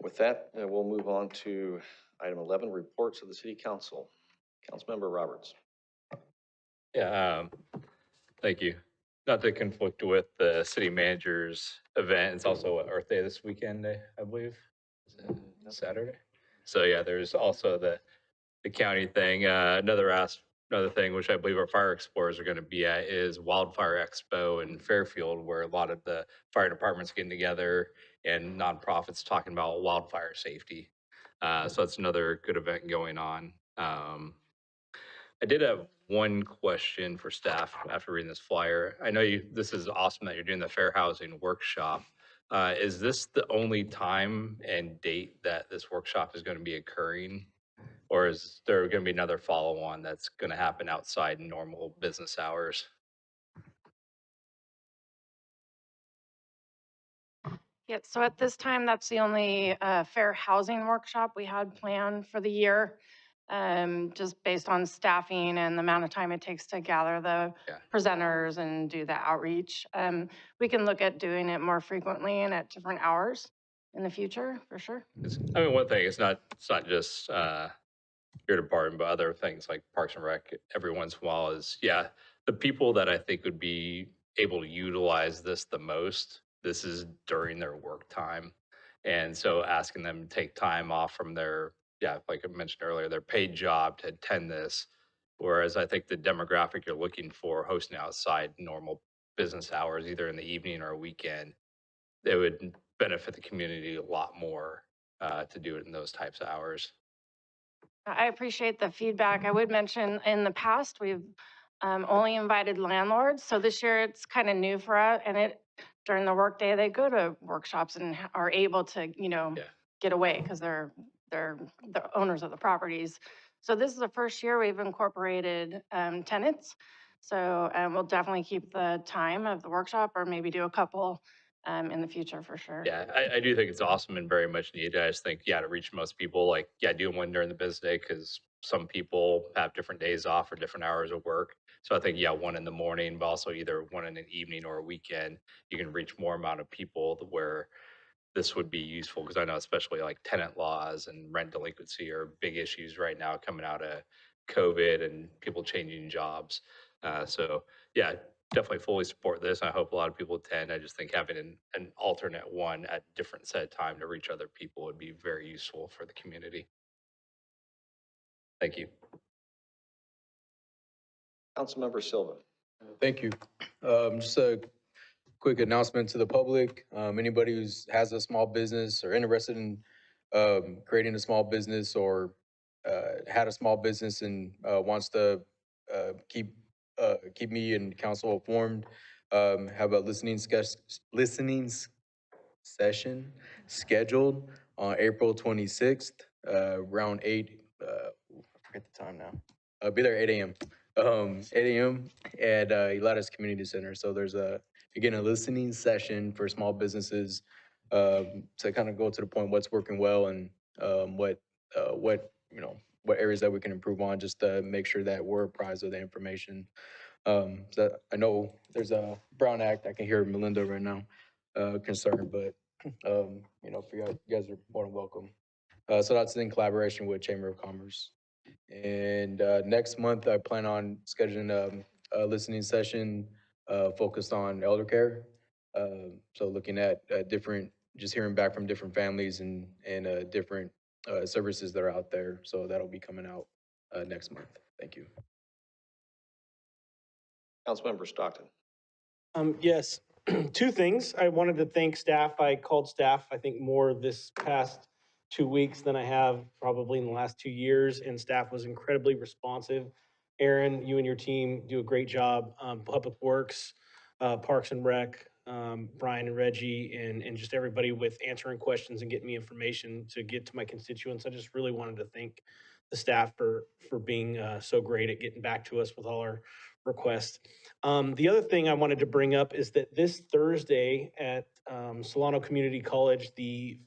With that, we'll move on to item 11, reports of the city council. Councilmember Roberts. Yeah, thank you. Not to conflict with the city manager's event, it's also Earth Day this weekend, I believe, Saturday. So yeah, there's also the county thing. Another thing, which I believe our fire explorers are going to be at, is Wildfire Expo in Fairfield, where a lot of the fire departments getting together and nonprofits talking about wildfire safety. So that's another good event going on. I did have one question for staff after reading this flyer. I know this is awesome that you're doing the fair housing workshop. Is this the only time and date that this workshop is going to be occurring? Or is there going to be another follow-on that's going to happen outside normal business hours? Yeah, so at this time, that's the only fair housing workshop we had planned for the year. Just based on staffing and the amount of time it takes to gather the presenters and do the outreach. We can look at doing it more frequently and at different hours in the future, for sure. I mean, one thing, it's not just your department, but other things like Parks and Rec every once in a while is, the people that I think would be able to utilize this the most, this is during their work time. And so asking them to take time off from their, like I mentioned earlier, their paid job to attend this. Whereas I think the demographic you're looking for hosting outside normal business hours, either in the evening or a weekend, it would benefit the community a lot more to do it in those types of hours. I appreciate the feedback. I would mention in the past, we've only invited landlords. So this year it's kind of new for us. And during the workday, they go to workshops and are able to, get away because they're the owners of the properties. So this is the first year we've incorporated tenants. So we'll definitely keep the time of the workshop or maybe do a couple in the future for sure. Yeah, I do think it's awesome and very much needed. I just think, to reach most people, do one during the business day because some people have different days off or different hours of work. So I think, one in the morning, but also either one in an evening or a weekend, you can reach more amount of people where this would be useful. Because I know especially like tenant laws and rent delinquency are big issues right now coming out of COVID and people changing jobs. So definitely fully support this. I hope a lot of people attend. I just think having an alternate one at different set time to reach other people would be very useful for the community. Thank you. Councilmember Silva. Thank you. Just a quick announcement to the public. Anybody who's has a small business or interested in creating a small business or had a small business and wants to keep me and council informed, have a listening session scheduled on April 26th, around 8, I forget the time now. I'll be there at 8 a.m. 8 a.m. at Elatis Community Center. So there's again, a listening session for small businesses to kind of go to the point what's working well and what what areas that we can improve on, just to make sure that we're apprised of the information. So I know there's a Brown Act. I can hear Melinda right now concerned, but for you guys are more than welcome. So that's in collaboration with Chamber of Commerce. And next month, I plan on scheduling a listening session focused on elder care. So looking at just hearing back from different families and different services that are out there. So that'll be coming out next month. Thank you. Councilmember Stockton. Yes, two things. I wanted to thank staff. I called staff, I think, more this past 2 weeks than I have probably in the last 2 years, and staff was incredibly responsive. Aaron, you and your team do a great job. Public Works, Parks and Rec, Brian and Reggie, and just everybody with answering questions and getting me information to get to my constituents. I just really wanted to thank the staff for being so great at getting back to us with all our requests. The other thing I wanted to bring up is that this Thursday at Solano Community College, the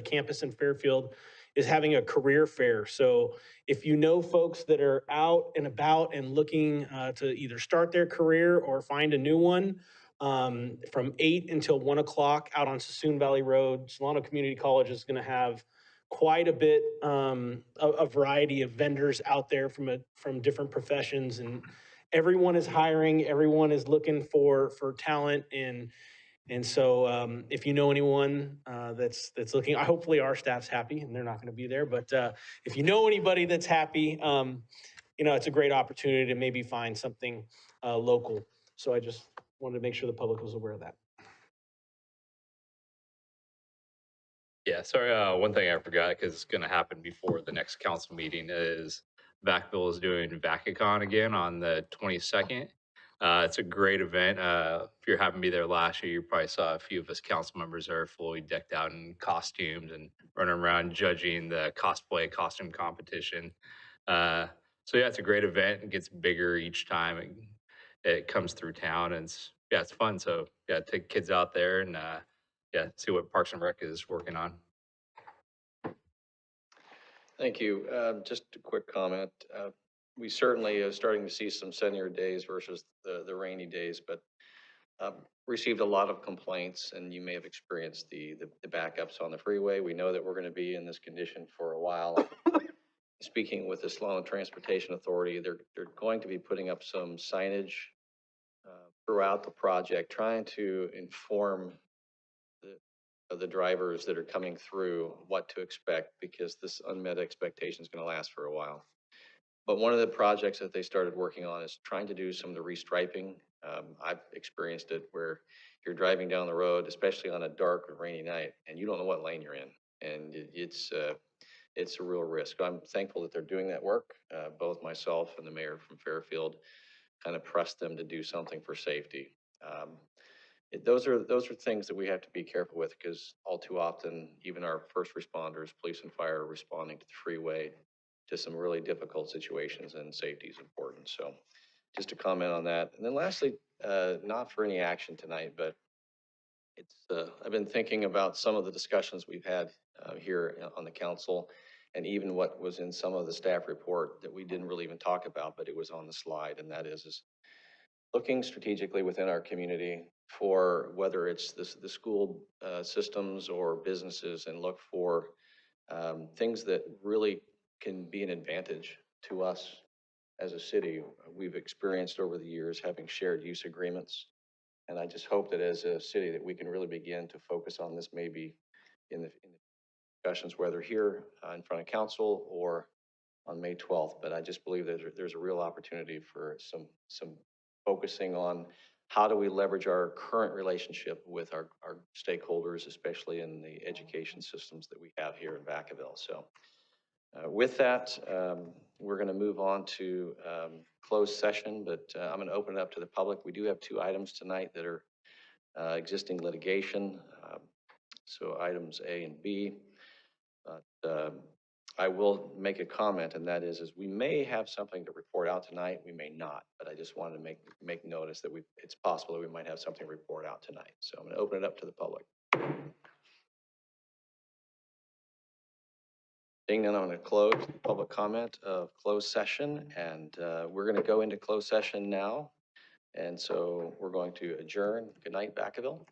campus in Fairfield is having a career fair. So if you know folks that are out and about and looking to either start their career or find a new one, from 8 until 1 o'clock out on Sassoon Valley Road, Solano Community College is going to have quite a bit, a variety of vendors out there from different professions, and everyone is hiring, everyone is looking for talent, and so if you know anyone that's looking, hopefully our staff's happy and they're not going to be there, but if you know anybody that's happy, it's a great opportunity to maybe find something local. So I just wanted to make sure the public was aware of that. Yeah, sorry, one thing I forgot, because it's going to happen before the next council meeting, is Vacaville is doing Vacacon again on the 22nd. It's a great event. If you happened to be there last year, you probably saw a few of us council members are fully decked out in costumes and running around judging the cosplay costume competition. So yeah, it's a great event. It gets bigger each time it comes through town, and it's fun. So yeah, take kids out there and see what Parks and Rec is working on. Thank you. Just a quick comment. We certainly are starting to see some sunnier days versus the rainy days, but received a lot of complaints, and you may have experienced the backups on the freeway. We know that we're going to be in this condition for a while. Speaking with the Solano Transportation Authority, they're going to be putting up some signage throughout the project, trying to inform the drivers that are coming through what to expect, because this unmet expectation is going to last for a while. But one of the projects that they started working on is trying to do some of the restriping. I've experienced it where you're driving down the road, especially on a dark or rainy night, and you don't know what lane you're in, and it's a real risk. I'm thankful that they're doing that work. Both myself and the mayor from Fairfield kind of pressed them to do something for safety. Those are things that we have to be careful with, because all too often, even our first responders, police and fire, are responding to the freeway to some really difficult situations, and safety is important. So just to comment on that. And then lastly, not for any action tonight, but I've been thinking about some of the discussions we've had here on the council, and even what was in some of the staff report that we didn't really even talk about, but it was on the slide, and that is looking strategically within our community for whether it's the school systems or businesses, and look for things that really can be an advantage to us as a city, we've experienced over the years having shared use agreements. And I just hope that as a city that we can really begin to focus on this maybe in the discussions, whether here in front of council or on May 12th. But I just believe that there's a real opportunity for some focusing on how do we leverage our current relationship with our stakeholders, especially in the education systems that we have here in Vacaville. So with that, we're going to move on to closed session, but I'm going to open it up to the public. We do have 2 items tonight that are existing litigation. So items A and B. But I will make a comment, and that is we may have something to report out tonight. We may not, but I just wanted to make notice that it's possible that we might have something to report out tonight. So I'm going to open it up to the public. Seeing none, I'm going to close public comment of closed session, and we're going to go into closed session now. And so we're going to adjourn. Good night, Vacaville.